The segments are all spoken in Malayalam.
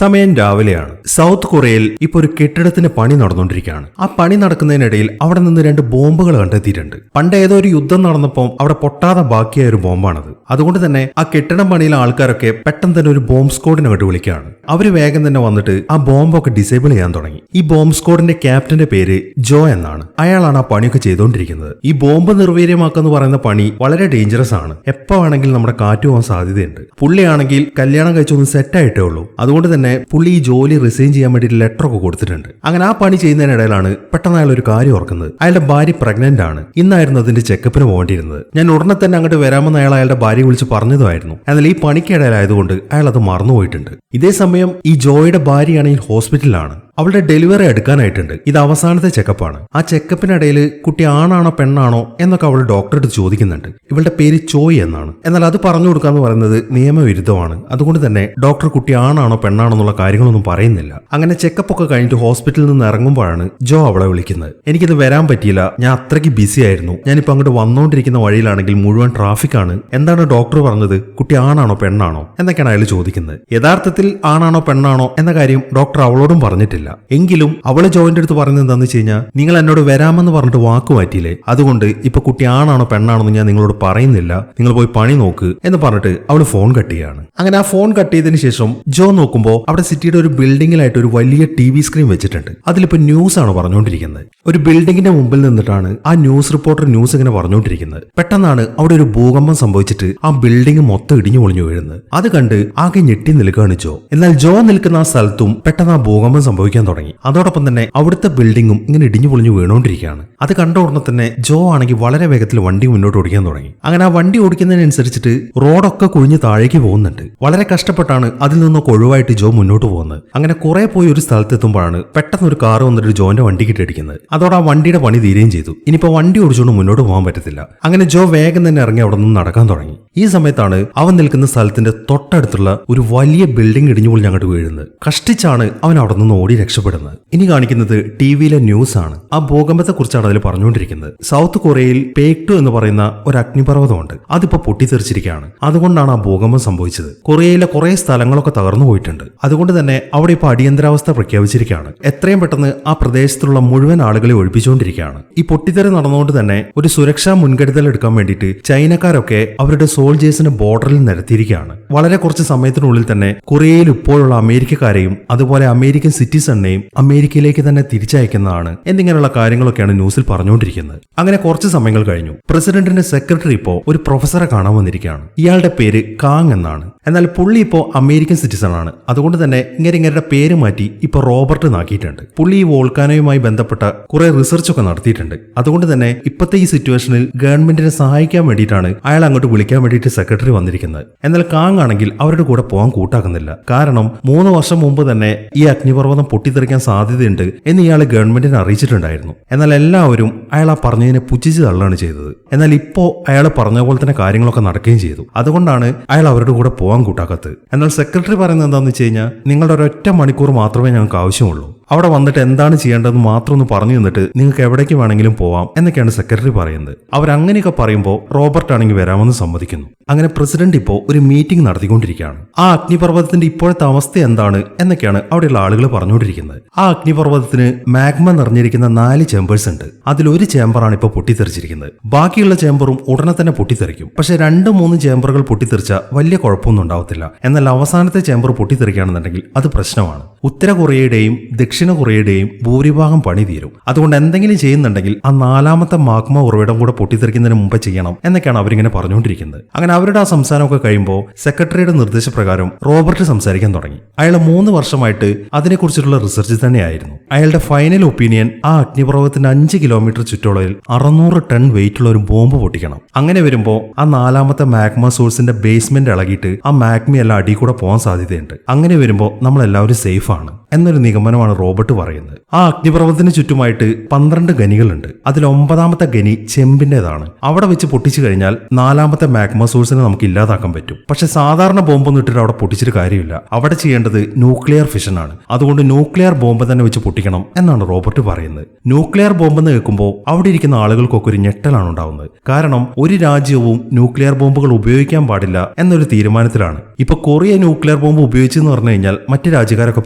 സമയം രാവിലെയാണ്. സൗത്ത് കൊറിയയിൽ ഇപ്പൊ ഒരു കെട്ടിടത്തിന് പണി നടന്നുകൊണ്ടിരിക്കുകയാണ്. ആ പണി നടക്കുന്നതിനിടയിൽ അവിടെ നിന്ന് 2 ബോംബുകൾ കണ്ടെത്തിയിട്ടുണ്ട്. പണ്ട് ഏതോ ഒരു യുദ്ധം നടന്നപ്പോൾ അവിടെ പൊട്ടാതെ ബാക്കിയായ ഒരു ബോംബാണത്. അതുകൊണ്ട് തന്നെ ആ കെട്ടിടം പണിയിലെ ആൾക്കാരൊക്കെ പെട്ടെന്ന് തന്നെ ഒരു ബോംബ് സ്ക്വാഡിനെ വിളിക്കുകയാണ്. അവര് വേഗം തന്നെ വന്നിട്ട് ആ ബോംബൊക്കെ ഡിസേബിൾ ചെയ്യാൻ തുടങ്ങി. ഈ ബോംബ് സ്ക്വാഡിന്റെ ക്യാപ്റ്റന്റെ പേര് ജോ എന്നാണ്. അയാളാണ് ആ പണിയൊക്കെ ചെയ്തുകൊണ്ടിരിക്കുന്നത്. ഈ ബോംബ് നിർവീര്യമാക്കെന്ന് പറയുന്ന പണി വളരെ ഡേഞ്ചറസ് ആണ്. എപ്പോ വേണമെങ്കിലും നമ്മുടെ കാറ്റ് പോകാൻ സാധ്യതയുണ്ട്. പുള്ളിയാണെങ്കിൽ കല്യാണം കഴിച്ചൊന്ന് സെറ്റ് ആയിട്ടേ ഉള്ളൂ. അതുകൊണ്ട് തന്നെ പുള്ളി ഈ ജോലി റിസൈൻ ചെയ്യാൻ വേണ്ടി ലെറ്റർ ഒക്കെ കൊടുത്തിട്ടുണ്ട്. അങ്ങനെ ആ പണി ചെയ്യുന്നതിനിടയിലാണ് പെട്ടെന്ന് അയാൾ ഒരു കാര്യം ഓർക്കുന്നത്. അയാളുടെ ഭാര്യ പ്രഗ്നന്റ് ആണ്. ഇന്നായിരുന്നു അതിന്റെ ചെക്കപ്പിന് പോകേണ്ടിയിരുന്നത്. ഞാൻ ഉടനെ തന്നെ അങ്ങോട്ട് വരാമെന്ന് അയാൾ അയാളുടെ ഭാര്യയെ വിളിച്ച് പറഞ്ഞതുമായിരുന്നു. എന്നാൽ ഈ പണിക്കിടയിലായതുകൊണ്ട് അയാൾ അത് മറന്നുപോയിട്ടുണ്ട്. ഇതേ സമയം ഈ ജോയുടെ ഭാര്യയാണെങ്കിൽ ഹോസ്പിറ്റലിലാണ്. അവളുടെ ഡെലിവറി എടുക്കാനായിട്ടുണ്ട്. ഇത് അവസാനത്തെ ചെക്കപ്പാണ്. ആ ചെക്കപ്പിനിടയിൽ കുട്ടി ആണാണോ പെണ്ണാണോ എന്നൊക്കെ അവൾ ഡോക്ടറോട് ചോദിക്കുന്നുണ്ട്. ഇവളുടെ പേര് ചോയ് എന്നാണ്. എന്നാൽ അത് പറഞ്ഞു കൊടുക്കാന്ന് പറയുന്നത് നിയമവിരുദ്ധമാണ്. അതുകൊണ്ട് തന്നെ ഡോക്ടർ കുട്ടി ആണാണോ പെണ്ണാണോ എന്നുള്ള കാര്യങ്ങളൊന്നും പറയുന്നില്ല. അങ്ങനെ ചെക്കപ്പ് ഒക്കെ കഴിഞ്ഞിട്ട് ഹോസ്പിറ്റലിൽ നിന്ന് ഇറങ്ങുമ്പോഴാണ് ജോ അവളെ വിളിക്കുന്നത്. എനിക്കിത് വരാൻ പറ്റിയില്ല, ഞാൻ അത്രയ്ക്ക് ബിസി ആയിരുന്നു. ഞാനിപ്പോ അങ്ങോട്ട് വന്നുകൊണ്ടിരിക്കുന്ന വഴിയിലാണെങ്കിൽ മുഴുവൻ ട്രാഫിക് ആണ്. എന്താണ് ഡോക്ടർ പറഞ്ഞത്, കുട്ടി ആണാണോ പെണ്ണാണോ എന്നൊക്കെയാണ് അയാൾ ചോദിക്കുന്നത്. യഥാർത്ഥത്തിൽ ആണാണോ പെണ്ണാണോ എന്ന കാര്യം ഡോക്ടർ അവളോടും പറഞ്ഞിട്ടില്ല. എങ്കിലും അവള് ജോയിന്റെ അടുത്ത് പറയുന്നത് എന്താണെന്ന് വെച്ച് കഴിഞ്ഞാൽ, നിങ്ങൾ എന്നോട് വരാമെന്ന് പറഞ്ഞിട്ട് വാക്ക് മാറ്റിയില്ലേ, അതുകൊണ്ട് ഇപ്പൊ കുട്ടി ആണാണോ പെണ്ണാണോ എന്ന് ഞാൻ നിങ്ങളോട് പറയുന്നില്ല, നിങ്ങൾ പോയി പണി നോക്ക് എന്ന് പറഞ്ഞിട്ട് അവള് ഫോൺ കട്ട് ചെയ്യാണ്. അങ്ങനെ ആ ഫോൺ കട്ട് ചെയ്തതിന് ശേഷം ജോ നോക്കുമ്പോൾ അവിടെ സിറ്റിയുടെ ഒരു ബിൽഡിങ്ങിലായിട്ട് ഒരു വലിയ TV സ്ക്രീൻ വെച്ചിട്ടുണ്ട്. അതിലിപ്പോ ന്യൂസ് ആണ് പറഞ്ഞുകൊണ്ടിരിക്കുന്നത്. ഒരു ബിൽഡിങ്ങിന്റെ മുമ്പിൽ നിന്നിട്ടാണ് ആ ന്യൂസ് റിപ്പോർട്ടർ ന്യൂസ് ഇങ്ങനെ പറഞ്ഞുകൊണ്ടിരിക്കുന്നത്. പെട്ടെന്നാണ് അവിടെ ഒരു ഭൂകമ്പം സംഭവിച്ചിട്ട് ആ ബിൽഡിംഗ് മൊത്തം ഇടിഞ്ഞു പൊളിഞ്ഞു വീഴുന്നത്. അത് കണ്ട് ആകെ ഞെട്ടി നിൽക്കുകയാണ് ജോ. എന്നാൽ ജോ നിൽക്കുന്ന ആ സ്ഥലത്തും പെട്ടെന്ന് ആ ഭൂകമ്പം സംഭവിക്കാൻ തുടങ്ങി. അതോടൊപ്പം തന്നെ അവിടുത്തെ ബിൽഡിങ്ങും ഇങ്ങനെ ഇടിഞ്ഞു പൊളിഞ്ഞു വീണുകൊണ്ടിരിക്കുകയാണ്. അത് കണ്ട ഉടനെ തന്നെ ജോ ആണെങ്കിൽ വളരെ വേഗത്തിൽ വണ്ടി മുന്നോട്ട് ഓടിക്കാൻ തുടങ്ങി. അങ്ങനെ ആ വണ്ടി ഓടിക്കുന്നതിനനുസരിച്ചിട്ട് റോഡൊക്കെ കുഴിഞ്ഞ് താഴേക്ക് പോകുന്നുണ്ട്. വളരെ കഷ്ടപ്പെട്ടാണ് അതിൽ നിന്നൊക്കെ ഒഴിവായിട്ട് ജോ മുന്നോട്ട് പോകുന്നത്. അങ്ങനെ കുറെ പോയി ഒരു സ്ഥലത്തെത്തുമ്പോഴാണ് പെട്ടെന്ന് ഒരു കാർ വന്നിട്ട് ജോന്റെ വണ്ടിക്ക് ഇട്ടിരിക്കുന്നത്. അതോടെ ആ വണ്ടിയുടെ പണി തീരുകയും ചെയ്തു. ഇനിയിപ്പോ വണ്ടി ഓടിച്ചുകൊണ്ട് മുന്നോട്ട് പോകാൻ പറ്റത്തില്ല. അങ്ങനെ ജോ വേഗം തന്നെ ഇറങ്ങി അവിടെ നിന്ന് നടക്കാൻ തുടങ്ങി. ഈ സമയത്താണ് അവൻ നിൽക്കുന്ന സ്ഥലത്തിന്റെ തൊട്ടടുത്തുള്ള ഒരു വലിയ ബിൽഡിംഗ് ഇടിഞ്ഞു പൊളിഞ്ഞ് അങ്ങോട്ട് വീഴുന്നത്. കഷ്ടിച്ചാണ് അവൻ അവിടെ നിന്ന് ഓടി രക്ഷപ്പെടുന്നത്. ഇനി കാണിക്കുന്നത് ടിവിയിലെ ന്യൂസ് ആണ്. ആ ഭൂകമ്പത്തെ കുറിച്ചാണ് അതിൽ പറഞ്ഞുകൊണ്ടിരിക്കുന്നത്. സൗത്ത് കൊറിയയിൽ പേക്ടു എന്ന് പറയുന്ന ഒരു അഗ്നിപർവ്വതമുണ്ട്. അതിപ്പോ പൊട്ടിത്തെറിച്ചിരിക്കുകയാണ്. അതുകൊണ്ടാണ് ആ ഭൂകമ്പം സംഭവിച്ചത്. കൊറിയയിലെ കുറെ സ്ഥലങ്ങളൊക്കെ തകർന്നു പോയിട്ടുണ്ട്. അതുകൊണ്ട് തന്നെ അവിടെ ഇപ്പൊ അടിയന്തരാവസ്ഥ പ്രഖ്യാപിച്ചിരിക്കുകയാണ്. എത്രയും പെട്ടെന്ന് ആ പ്രദേശത്തുള്ള മുഴുവൻ ആളുകളെ ഒഴിപ്പിച്ചുകൊണ്ടിരിക്കുകയാണ്. ഈ പൊട്ടിത്തെറി നടന്നുകൊണ്ട് തന്നെ ഒരു സുരക്ഷാ മുൻകരുതൽ എടുക്കാൻ വേണ്ടിയിട്ട് ചൈനക്കാരൊക്കെ അവരുടെ സോൾജേഴ്സിനെ ബോർഡറിൽ നിരത്തിയിരിക്കുകയാണ്. വളരെ കുറച്ച് സമയത്തിനുള്ളിൽ തന്നെ കൊറിയയിൽ ഇപ്പോഴുള്ള അമേരിക്കക്കാരെയും അതുപോലെ അമേരിക്കൻ സിറ്റിസണിനെയും അമേരിക്കയിലേക്ക് തന്നെ തിരിച്ചയക്കുന്നതാണ് എന്നിങ്ങനെയുള്ള കാര്യങ്ങളൊക്കെയാണ് ന്യൂസിൽ പറഞ്ഞുകൊണ്ടിരിക്കുന്നത്. അങ്ങനെ കുറച്ച് സമയങ്ങൾ കഴിഞ്ഞു. പ്രസിഡന്റിന്റെ സെക്രട്ടറി ഇപ്പോ ഒരു പ്രൊഫസറെ കാണാൻ വന്നിരിക്കുകയാണ്. ഇയാളുടെ പേര് കാങ് എന്നാണ്. എന്നാൽ പുള്ളി ഇപ്പോ അമേരിക്കൻ സിറ്റിസൺ ആണ്. അതുകൊണ്ട് തന്നെ ഇങ്ങനെയുടെ പേര് മാറ്റി ഇപ്പൊ റോബർട്ട് എന്നാക്കിയിട്ടുണ്ട്. പുള്ളി ഈ വോൾക്കാനോയുമായി ബന്ധപ്പെട്ട കുറെ റിസർച്ച് ഒക്കെ നടത്തിയിട്ടുണ്ട്. അതുകൊണ്ട് തന്നെ ഇപ്പോഴത്തെ ഈ സിറ്റുവേഷനിൽ ഗവൺമെന്റിനെ സഹായിക്കാൻ വേണ്ടിയിട്ടാണ് അയാൾ അങ്ങോട്ട് വിളിക്കാൻ വേണ്ടിയിട്ട് സെക്രട്ടറി വന്നിരിക്കുന്നത്. എന്നാൽ കാങ് ആണെങ്കിൽ അവരുടെ കൂടെ പോകാൻ കൂട്ടാക്കുന്നില്ല. കാരണം 3 വർഷം മുമ്പ് തന്നെ ഈ അഗ്നിപർവ്വതം പൊട്ടിത്തെറിക്കാൻ സാധ്യതയുണ്ട് എന്ന് ഇയാൾ ഗവൺമെന്റിനെ അറിയിച്ചിട്ടുണ്ടായിരുന്നു. എന്നാൽ എല്ലാവരും അയാൾ ആ പറഞ്ഞതിനെ പുച്ഛിച്ച് തള്ളുകയാണ് ചെയ്തത്. എന്നാൽ ഇപ്പോ അയാൾ പറഞ്ഞ പോലെ തന്നെ കാര്യങ്ങളൊക്കെ നടക്കുകയും ചെയ്തു. അതുകൊണ്ടാണ് അയാൾ അവരുടെ കൂടെ പോകാൻ കൂട്ടാക്കത്ത്. എന്നാൽ സെക്രട്ടറി പറയുന്നത് എന്താണെന്ന് വെച്ച് കഴിഞ്ഞാൽ, നിങ്ങളുടെ ഒരൊറ്റ മണിക്കൂർ മാത്രമേ ഞങ്ങൾക്ക് ആവശ്യമുള്ളൂ. അവിടെ വന്നിട്ട് എന്താണ് ചെയ്യേണ്ടതെന്ന് മാത്രം ഒന്ന് പറഞ്ഞു തന്നിട്ട് നിങ്ങൾക്ക് എവിടേക്ക് വേണമെങ്കിലും പോവാം എന്നൊക്കെയാണ് സെക്രട്ടറി പറയുന്നത്. അവരങ്ങനെയൊക്കെ പറയുമ്പോൾ റോബർട്ട് ആണെങ്കിൽ വരാമെന്ന് സമ്മതിക്കുന്നു. അങ്ങനെ പ്രസിഡന്റ് ഇപ്പോൾ ഒരു മീറ്റിംഗ് നടത്തിക്കൊണ്ടിരിക്കുകയാണ്. ആ അഗ്നിപർവ്വതത്തിന്റെ ഇപ്പോഴത്തെ അവസ്ഥ എന്താണ് എന്നൊക്കെയാണ് അവിടെയുള്ള ആളുകൾ പറഞ്ഞുകൊണ്ടിരിക്കുന്നത്. ആ അഗ്നിപർവ്വതത്തിന് മാഗ്മ നിറഞ്ഞിരിക്കുന്ന 4 ചേമ്പേഴ്സ് ഉണ്ട്. അതിലൊരു ചേമ്പറാണ് ഇപ്പോൾ പൊട്ടിത്തെറിച്ചിരിക്കുന്നത്. ബാക്കിയുള്ള ചേമ്പറും ഉടനെ തന്നെ പൊട്ടിത്തെറിക്കും. പക്ഷെ 2-3 ചേമ്പറുകൾ പൊട്ടിത്തെറിച്ച വലിയ കുഴപ്പമൊന്നും ഉണ്ടാവത്തില്ല. എന്നാൽ അവസാനത്തെ ചേമ്പർ പൊട്ടിത്തെറിക്കുകയാണെന്നുണ്ടെങ്കിൽ അത് പ്രശ്നമാണ്. ഉത്തര കൊറിയയുടെയും ദക്ഷിണ കൊറിയയുടെയും ഭൂരിഭാഗം പണി തീരും. അതുകൊണ്ട് എന്തെങ്കിലും ചെയ്യുന്നുണ്ടെങ്കിൽ ആ 4ാമത്തെ മാഗ്മ ഉറവിടം കൂടെ പൊട്ടിത്തെറിക്കുന്നതിന് മുമ്പ് ചെയ്യണം എന്നൊക്കെയാണ് അവരിങ്ങനെ പറഞ്ഞുകൊണ്ടിരിക്കുന്നത്. അങ്ങനെ അവരുടെ ആ സംസാരമൊക്കെ കഴിയുമ്പോൾ സെക്രട്ടറിയുടെ നിർദ്ദേശപ്രകാരം റോബർട്ട് സംസാരിക്കാൻ തുടങ്ങി. അയാൾ 3 വർഷമായിട്ട് അതിനെക്കുറിച്ചിട്ടുള്ള റിസർച്ച് തന്നെയായിരുന്നു. അയാളുടെ ഫൈനൽ ഒപ്പീനിയൻ ആ അഗ്നിപർവ്വതത്തിന്റെ 5 കിലോമീറ്റർ ചുറ്റളവിൽ 600 ടൺ വെയിറ്റുള്ള ഒരു ബോംബ് പൊട്ടിക്കണം. അങ്ങനെ വരുമ്പോൾ ആ 4ാമത്തെ മാഗ്മ സോഴ്സിന്റെ ബേസ്മെന്റ് ഇളകിയിട്ട് ആ മാഗ്മയെല്ലാം അടിയിൽ കൂടെ പോകാൻ സാധ്യതയുണ്ട്. അങ്ങനെ വരുമ്പോൾ നമ്മൾ എല്ലാവരും സേഫ് ആണ് എന്നൊരു നിഗമനമാണ് റോബർട്ട് പറയുന്നത്. ആ അഗ്നിപർവ്വതത്തിന് ചുറ്റുമായിട്ട് 12 ഗനികളുണ്ട്. അതിൽ 9ാമത്തെ ഗനി ചെമ്പിന്റേതാണ്. അവിടെ വെച്ച് പൊട്ടിച്ചു കഴിഞ്ഞാൽ 4ാമത്തെ മാഗ്മ സോഴ്സിനെ നമുക്ക് ഇല്ലാതാക്കാൻ പറ്റും. പക്ഷെ സാധാരണ ബോംബൊന്നും ഇട്ടിട്ട് അവിടെ പൊട്ടിച്ചിട്ട് കാര്യമില്ല. അവിടെ ചെയ്യേണ്ടത് ന്യൂക്ലിയർ ഫിഷൻ ആണ്. അതുകൊണ്ട് ന്യൂക്ലിയർ ബോംബ് തന്നെ വെച്ച് പൊട്ടിക്കണം എന്നാണ് റോബർട്ട് പറയുന്നത്. ന്യൂക്ലിയർ ബോംബ് എന്ന് കേൾക്കുമ്പോൾ അവിടെ ഇരിക്കുന്ന ആളുകൾക്കൊക്കെ ഒരു ഞെട്ടലാണ് ഉണ്ടാവുന്നത്. കാരണം ഒരു രാജ്യവും ന്യൂക്ലിയർ ബോംബുകൾ ഉപയോഗിക്കാൻ പാടില്ല എന്നൊരു തീരുമാനത്തിലാണ്. ഇപ്പൊ കൊറിയ ന്യൂക്ലിയർ ബോംബ് ഉപയോഗിച്ചെന്ന് പറഞ്ഞു കഴിഞ്ഞാൽ മറ്റു രാജ്യക്കാരൊക്കെ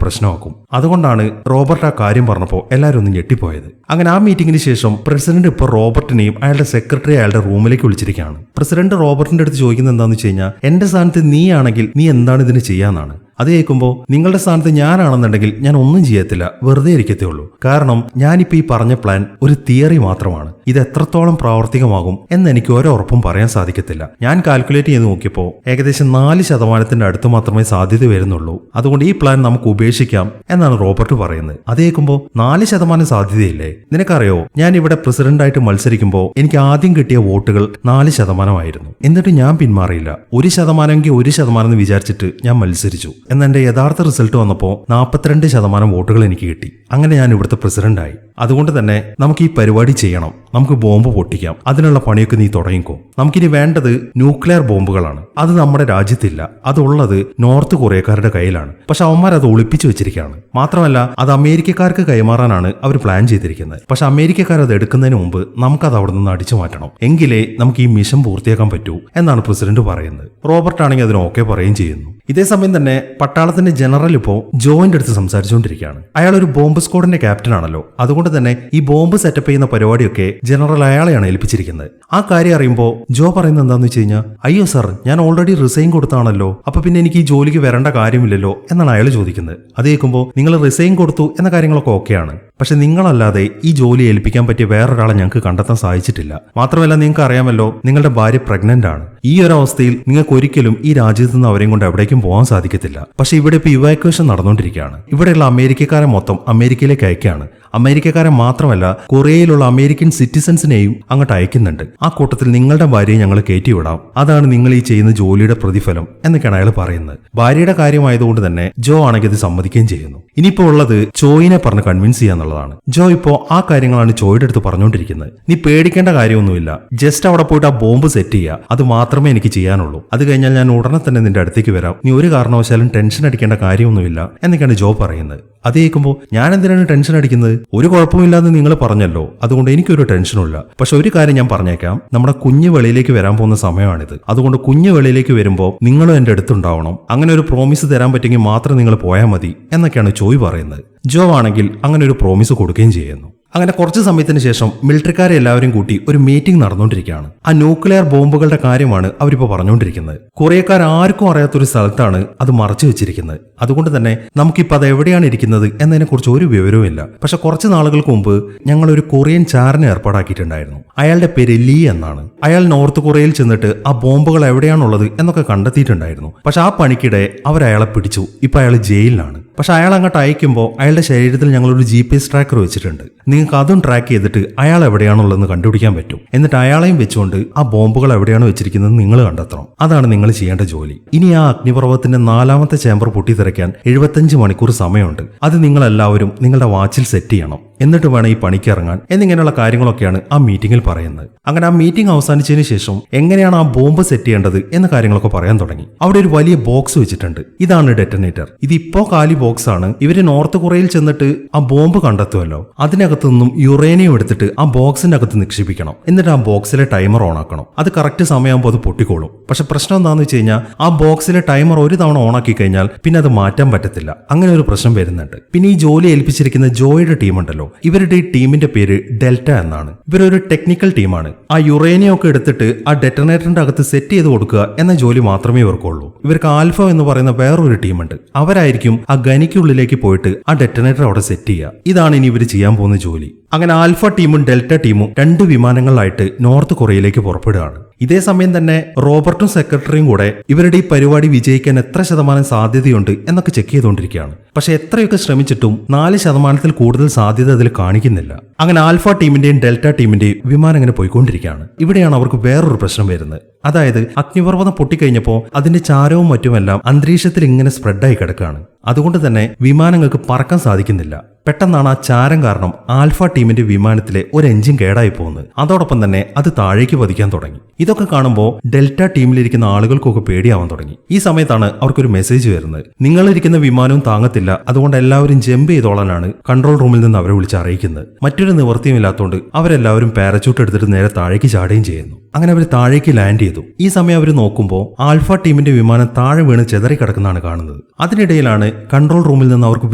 പ്രശ്നമാക്കും. അതുകൊണ്ടാണ് റോബർട്ട് ആ കാര്യം പറഞ്ഞപ്പോൾ എല്ലാവരും ഒന്ന് ഞെട്ടിപ്പോയത്. അങ്ങനെ ആ മീറ്റിംഗിന് ശേഷം പ്രസിഡന്റ് ഇപ്പോൾ റോബർട്ടിനെയും അയാളുടെ സെക്രട്ടറി അയാളുടെ റൂമിലേക്ക് വിളിച്ചിരിക്കുകയാണ്. പ്രസിഡന്റ് റോബർട്ടിന്റെ അടുത്ത് ചോദിക്കുന്നത് എന്താണെന്ന് വെച്ച് കഴിഞ്ഞാൽ, എന്റെ സ്ഥാനത്ത് നീ ആണെങ്കിൽ നീ എന്താണ് ഇതിന് ചെയ്യാന്നാണ്. അത് കേൾക്കുമ്പോൾ നിങ്ങളുടെ സ്ഥാനത്ത് ഞാനാണെന്നുണ്ടെങ്കിൽ ഞാൻ ഒന്നും ചെയ്യത്തില്ല, വെറുതെ ഇരിക്കത്തേ ഉള്ളൂ. കാരണം ഞാനിപ്പോൾ ഈ പറഞ്ഞ പ്ലാൻ ഒരു തിയറി മാത്രമാണ്. ഇത് എത്രത്തോളം പ്രാവർത്തികമാകും എന്ന് എനിക്ക് ഒരുറപ്പും പറയാൻ സാധിക്കത്തില്ല. ഞാൻ കാൽക്കുലേറ്റ് ചെയ്ത് നോക്കിയപ്പോൾ ഏകദേശം 4% അടുത്ത് മാത്രമേ സാധ്യത വരുന്നുള്ളൂ. അതുകൊണ്ട് ഈ പ്ലാൻ നമുക്ക് ഉപേക്ഷിക്കാം എന്നാണ് റോബർട്ട് പറയുന്നത്. അത് കേൾക്കുമ്പോൾ 4% സാധ്യതയില്ലേ? നിനക്കറിയോ, ഞാൻ ഇവിടെ പ്രസിഡന്റായിട്ട് മത്സരിക്കുമ്പോൾ എനിക്ക് ആദ്യം കിട്ടിയ വോട്ടുകൾ 4% എന്നിട്ട് ഞാൻ പിന്മാറിയില്ല. 1% 1% എന്ന് വിചാരിച്ചിട്ട് ഞാൻ മത്സരിച്ചു. എന്നാൽ എന്റെ യഥാർത്ഥ റിസൾട്ട് വന്നപ്പോൾ 42% വോട്ടുകൾ എനിക്ക് കിട്ടി. അങ്ങനെ ഞാൻ ഇവിടുത്തെ പ്രസിഡന്റായി. അതുകൊണ്ട് തന്നെ നമുക്ക് ഈ പരിപാടി ചെയ്യണം. നമുക്ക് ബോംബ് പൊട്ടിക്കാം. അതിനുള്ള പണിയൊക്കെ നീ തുടങ്ങിക്കോ. നമുക്കിനി വേണ്ടത് ന്യൂക്ലിയർ ബോംബുകളാണ്. അത് നമ്മുടെ രാജ്യത്തില്ല. അതുള്ളത് നോർത്ത് കൊറിയക്കാരുടെ കയ്യിലാണ്. പക്ഷെ അവന്മാർ അത് ഒളിപ്പിച്ചു വെച്ചിരിക്കുകയാണ്. മാത്രമല്ല അത് അമേരിക്കക്കാർക്ക് കൈമാറാനാണ് അവർ പ്ലാൻ ചെയ്തിരിക്കുന്നത്. പക്ഷെ അമേരിക്കക്കാർ അത് എടുക്കുന്നതിന് മുമ്പ് നമുക്കത് അവിടെ നിന്ന് അടിച്ചു മാറ്റണം. എങ്കിലേ നമുക്ക് ഈ മിഷൻ പൂർത്തിയാക്കാൻ പറ്റൂ എന്നാണ് പ്രസിഡന്റ് പറയുന്നത്. റോബർട്ട് ആണെങ്കിൽ അതിന് ഓക്കെ പറയുകയും ചെയ്യുന്നു. ഇതേ സമയം തന്നെ പട്ടാളത്തിന്റെ ജനറൽ ഇപ്പോൾ ജോയിന്റെ അടുത്ത് സംസാരിച്ചുകൊണ്ടിരിക്കുകയാണ്. അയാൾ ഒരു ബോംബ് സ്ക്വാഡിന്റെ ക്യാപ്റ്റൻ ആണല്ലോ. അതുകൊണ്ട് തന്നെ ഈ ബോംബ് സെറ്റപ്പ് ചെയ്യുന്ന പരിപാടിയൊക്കെ ജനറൽ അയാളെയാണ് ഏൽപ്പിച്ചിരിക്കുന്നത്. ആ കാര്യം അറിയുമ്പോൾ ജോ പറയുന്നത് എന്താണെന്ന് വെച്ച് കഴിഞ്ഞാൽ, അയ്യോ സർ, ഞാൻ ഓൾറെഡി റിസൈൻ കൊടുത്താണല്ലോ, അപ്പൊ പിന്നെ എനിക്ക് ഈ ജോലിക്ക് വരേണ്ട കാര്യമില്ലല്ലോ എന്നാണ് അയാൾ ചോദിക്കുന്നത്. അത് കേൾക്കുമ്പോൾ നിങ്ങൾ റിസൈൻ കൊടുത്തു എന്ന കാര്യങ്ങളൊക്കെ ഓക്കെയാണ്. പക്ഷെ നിങ്ങളല്ലാതെ ഈ ജോലി ഏൽപ്പിക്കാൻ പറ്റിയ വേറൊരാളെ ഞങ്ങൾക്ക് കണ്ടെത്താൻ സാധിച്ചിട്ടില്ല. മാത്രമല്ല നിങ്ങൾക്ക് അറിയാമല്ലോ, നിങ്ങളുടെ ഭാര്യ പ്രഗ്നന്റ് ആണ്. ഈ ഒരു അവസ്ഥയിൽ നിങ്ങൾക്ക് ഒരിക്കലും ഈ രാജ്യത്ത് നിന്ന് അവരെയും കൊണ്ട് എവിടേക്കും പോകാൻ സാധിക്കത്തില്ല. പക്ഷെ ഇവിടെ ഇപ്പോൾ ഇവാക്വേഷൻ നടന്നുകൊണ്ടിരിക്കുകയാണ്. ഇവിടെയുള്ള അമേരിക്കക്കാരെ മൊത്തം അമേരിക്കയിലേക്ക് അയക്കുകയാണ്. അമേരിക്കക്കാരെ മാത്രമല്ല കൊറിയയിലുള്ള അമേരിക്കൻ സിറ്റിസൺസിനെയും അങ്ങോട്ട് അയക്കുന്നുണ്ട്. ആ കൂട്ടത്തിൽ നിങ്ങളുടെ ഭാര്യയെ ഞങ്ങൾ കയറ്റിവിടാം. അതാണ് നിങ്ങൾ ഈ ചെയ്യുന്ന ജോലിയുടെ പ്രതിഫലം എന്നൊക്കെയാണ് അയാൾ പറയുന്നത്. ഭാര്യയുടെ കാര്യമായതുകൊണ്ട് തന്നെ ജോ ആണെങ്കിൽ ഇത് സമ്മതിക്കുകയും ചെയ്യുന്നു. ഇനിയിപ്പോൾ ഉള്ളത് ചോയിനെ പറഞ്ഞ് കൺവിൻസ് ചെയ്യാന്നുള്ളതാണ്. ജോ ഇപ്പോൾ ആ കാര്യങ്ങളാണ് ചോയുടെ അടുത്ത് പറഞ്ഞുകൊണ്ടിരിക്കുന്നത്. നീ പേടിക്കേണ്ട കാര്യമൊന്നുമില്ല, ജസ്റ്റ് അവിടെ പോയിട്ട് ആ ബോംബ് സെറ്റ് ചെയ്യുക, അത് മാത്രമേ എനിക്ക് ചെയ്യാനുള്ളൂ. അത് കഴിഞ്ഞാൽ ഞാൻ ഉടനെ തന്നെ നിന്റെ അടുത്തേക്ക് വരാം. നീ ഒരു കാരണവശാലും ടെൻഷൻ അടിക്കേണ്ട കാര്യമൊന്നുമില്ല എന്നൊക്കെയാണ് ജോ പറയുന്നത്. അത് കേൾക്കുമ്പോൾ ഞാൻ എന്തിനാണ് ടെൻഷൻ അടിക്കുന്നത്? ഒരു കുഴപ്പമില്ലാന്ന് നിങ്ങൾ പറഞ്ഞല്ലോ, അതുകൊണ്ട് എനിക്കൊരു ടെൻഷനുമില്ല. പക്ഷെ ഒരു കാര്യം ഞാൻ പറഞ്ഞേക്കാം, നമ്മുടെ കുഞ്ഞ് വെളിയിലേക്ക് വരാൻ പോകുന്ന സമയമാണിത്. അതുകൊണ്ട് കുഞ്ഞ് വെളിയിലേക്ക് വരുമ്പോൾ നിങ്ങളും എന്റെ അടുത്തുണ്ടാവണം. അങ്ങനെ ഒരു പ്രോമിസ് തരാൻ പറ്റുമെങ്കിൽ മാത്രം നിങ്ങൾ പോയാൽ മതി എന്നൊക്കെയാണ് ചോയ് പറയുന്നത്. ജോ ആണെങ്കിൽ അങ്ങനെ ഒരു പ്രോമിസ് കൊടുക്കുകയും ചെയ്യുന്നു. അങ്ങനെ കുറച്ച് സമയത്തിന് ശേഷം മിലിറ്ററിക്കാരെ എല്ലാവരും കൂട്ടി ഒരു മീറ്റിംഗ് നടന്നുകൊണ്ടിരിക്കുകയാണ്. ആ ന്യൂക്ലിയർ ബോംബുകളുടെ കാര്യമാണ് അവരിപ്പോൾ പറഞ്ഞുകൊണ്ടിരിക്കുന്നത്. കൊറിയക്കാർ ആർക്കും അറിയാത്തൊരു സ്ഥലത്താണ് അത് മറച്ചു വെച്ചിരിക്കുന്നത്. അതുകൊണ്ട് തന്നെ നമുക്കിപ്പോൾ അത് എവിടെയാണ് ഇരിക്കുന്നത് എന്നതിനെക്കുറിച്ച് ഒരു വിവരവും ഇല്ല. പക്ഷെ കുറച്ച് നാളുകൾക്ക് മുമ്പ് ഞങ്ങൾ ഒരു കൊറിയൻ ചാരനെ ഏർപ്പാടാക്കിയിട്ടുണ്ടായിരുന്നു. അയാളുടെ പേര് ലീ എന്നാണ്. അയാൾ നോർത്ത് കൊറിയയിൽ ചെന്നിട്ട് ആ ബോംബുകൾ എവിടെയാണുള്ളത് എന്നൊക്കെ കണ്ടെത്തിയിട്ടുണ്ടായിരുന്നു. പക്ഷെ ആ പണിക്കിടെ അവരയാളെ പിടിച്ചു. ഇപ്പൊ അയാൾ ജയിലിലാണ്. പക്ഷെ അയാൾ അങ്ങോട്ട് അയക്കുമ്പോൾ അയാളുടെ ശരീരത്തിൽ ഞങ്ങളൊരു GPS ട്രാക്കർ വെച്ചിട്ടുണ്ട്. നിങ്ങൾക്ക് അതും ട്രാക്ക് ചെയ്തിട്ട് അയാൾ എവിടെയാണുള്ളതെന്ന് കണ്ടുപിടിക്കാൻ പറ്റും. എന്നിട്ട് അയാളെയും വെച്ചുകൊണ്ട് ആ ബോംബുകൾ എവിടെയാണ് വെച്ചിരിക്കുന്നത് നിങ്ങൾ കണ്ടെത്തണം. അതാണ് നിങ്ങൾ ചെയ്യേണ്ട ജോലി. ഇനി ആ അഗ്നിപർവ്വതത്തിന്റെ 4ാമത്തെ ചേമ്പർ പൊട്ടിത്തെറിക്കാൻ 75 മണിക്കൂർ സമയമുണ്ട്. അത് നിങ്ങളെല്ലാവരും നിങ്ങളുടെ വാച്ചിൽ സെറ്റ് ചെയ്യണം. എന്നിട്ട് വേണം ഈ പണിക്ക് ഇറങ്ങാൻ എന്നിങ്ങനെയുള്ള കാര്യങ്ങളൊക്കെയാണ് ആ മീറ്റിംഗിൽ പറയുന്നത്. അങ്ങനെ ആ മീറ്റിംഗ് അവസാനിച്ചതിന് ശേഷം എങ്ങനെയാണ് ആ ബോംബ് സെറ്റ് ചെയ്യേണ്ടത് എന്ന കാര്യങ്ങളൊക്കെ പറയാൻ തുടങ്ങി. അവിടെ ഒരു വലിയ ബോക്സ് വെച്ചിട്ടുണ്ട്. ഇതാണ് ഡെറ്റനേറ്റർ. ഇത് ഇപ്പോ കാലി ബോക്സ് ആണ്. ഇവര് നോർത്ത് കൊറിയയിൽ ചെന്നിട്ട് ആ ബോംബ് കണ്ടെത്തുമല്ലോ, അതിനകത്തു നിന്നും യുറേനിയം എടുത്തിട്ട് ആ ബോക്സിന്റെ അകത്ത് നിക്ഷേപിക്കണം. എന്നിട്ട് ആ ബോക്സിലെ ടൈമർ ഓൺ ആക്കണം. അത് കറക്റ്റ് സമയമാകുമ്പോൾ അത് പൊട്ടിക്കോളും. പക്ഷെ പ്രശ്നം എന്താണെന്ന് വെച്ച് കഴിഞ്ഞാൽ ആ ബോക്സിലെ ടൈമർ ഒരു തവണ ഓൺ ആക്കി കഴിഞ്ഞാൽ പിന്നെ അത് മാറ്റാൻ പറ്റത്തില്ല. അങ്ങനെ ഒരു പ്രശ്നം വരുന്നുണ്ട്. പിന്നെ ഈ ജോലി ഏൽപ്പിച്ചിരിക്കുന്ന ജോയുടെ ടീം ഉണ്ടല്ലോ, ഇവരുടെ ഈ ടീമിന്റെ പേര് ഡെൽറ്റ എന്നാണ്. ഇവരൊരു ടെക്നിക്കൽ ടീമാണ്. ആ യുറേനിയം ഒക്കെ എടുത്തിട്ട് ആ ഡെറ്റനേറ്ററിന്റെ അകത്ത് സെറ്റ് ചെയ്ത് കൊടുക്കുക എന്ന ജോലി മാത്രമേ ഇവർക്കുള്ളൂ. ഇവർക്ക് ആൽഫ എന്ന് പറയുന്ന വേറൊരു ടീമുണ്ട്. അവരായിരിക്കും ആ ഗനിക്കുള്ളിലേക്ക് പോയിട്ട് ആ ഡെറ്റനേറ്റർ അവിടെ സെറ്റ് ചെയ്യുക. ഇതാണ് ഇനി ഇവർ ചെയ്യാൻ പോകുന്ന ജോലി. അങ്ങനെ ആൽഫ ടീമും ഡെൽറ്റ ടീമും 2 വിമാനങ്ങളിലായിട്ട് നോർത്ത് കൊറിയയിലേക്ക് പുറപ്പെടുകയാണ്. ഇതേ സമയം തന്നെ റോബർട്ടും സെക്രട്ടറിയും കൂടെ ഇവരുടെ ഈ പരിപാടി വിജയിക്കാൻ എത്ര ശതമാനം സാധ്യതയുണ്ട് എന്നൊക്കെ ചെക്ക് ചെയ്തുകൊണ്ടിരിക്കുകയാണ്. പക്ഷെ എത്രയൊക്കെ ശ്രമിച്ചിട്ടും 4% കൂടുതൽ സാധ്യത അതിൽ കാണിക്കുന്നില്ല. അങ്ങനെ ആൽഫ ടീമിന്റെയും ഡെൽറ്റ ടീമിന്റെയും വിമാനം അങ്ങനെ പോയിക്കൊണ്ടിരിക്കുകയാണ്. ഇവിടെയാണ് അവർക്ക് വേറൊരു പ്രശ്നം വരുന്നത്. അതായത് അഗ്നിപർവ്വതം പൊട്ടിക്കഴിഞ്ഞപ്പോൾ അതിന്റെ ചാരവും മറ്റുമെല്ലാം അന്തരീക്ഷത്തിൽ ഇങ്ങനെ സ്പ്രെഡായി കിടക്കുകയാണ്. അതുകൊണ്ട് തന്നെ വിമാനങ്ങൾക്ക് പറക്കാൻ സാധിക്കുന്നില്ല. പെട്ടെന്നാണ് ആ ചാരം കാരണം ആൽഫ ടീമിന്റെ വിമാനത്തിലെ ഒരു എഞ്ചിൻ കേടായി പോകുന്നത്. അതോടൊപ്പം തന്നെ അത് താഴേക്ക് പതിക്കാൻ തുടങ്ങി. ഇതൊക്കെ കാണുമ്പോൾ ഡെൽറ്റ ടീമിലിരിക്കുന്ന ആളുകൾക്കൊക്കെ പേടിയാവാൻ തുടങ്ങി. ഈ സമയത്താണ് അവർക്കൊരു മെസ്സേജ് വരുന്നത്. നിങ്ങളിരിക്കുന്ന വിമാനവും താങ്ങത്തില്ല, അതുകൊണ്ട് എല്ലാവരും ജമ്പ് ചെയ്തോളാനാണ് കൺട്രോൾ റൂമിൽ നിന്ന് അവരെ വിളിച്ച് അറിയിക്കുന്നത്. മറ്റൊരു നിവൃത്തിയുമില്ലാത്തതുകൊണ്ട് അവരെല്ലാവരും പാരച്യൂട്ട് എടുത്തിട്ട് നേരെ താഴേക്ക് ചാടുകയും ചെയ്യുന്നു. അങ്ങനെ അവർ താഴേക്ക് ലാൻഡ് ചെയ്തു. ഈ സമയം അവർ നോക്കുമ്പോൾ ആൽഫ ടീമിന്റെ വിമാനം താഴെ വീണ് ചെതറിക്കിടക്കുന്നതാണ് കാണുന്നത്. അതിനിടയിലാണ് കൺട്രോൾ റൂമിൽ നിന്ന് അവർക്ക്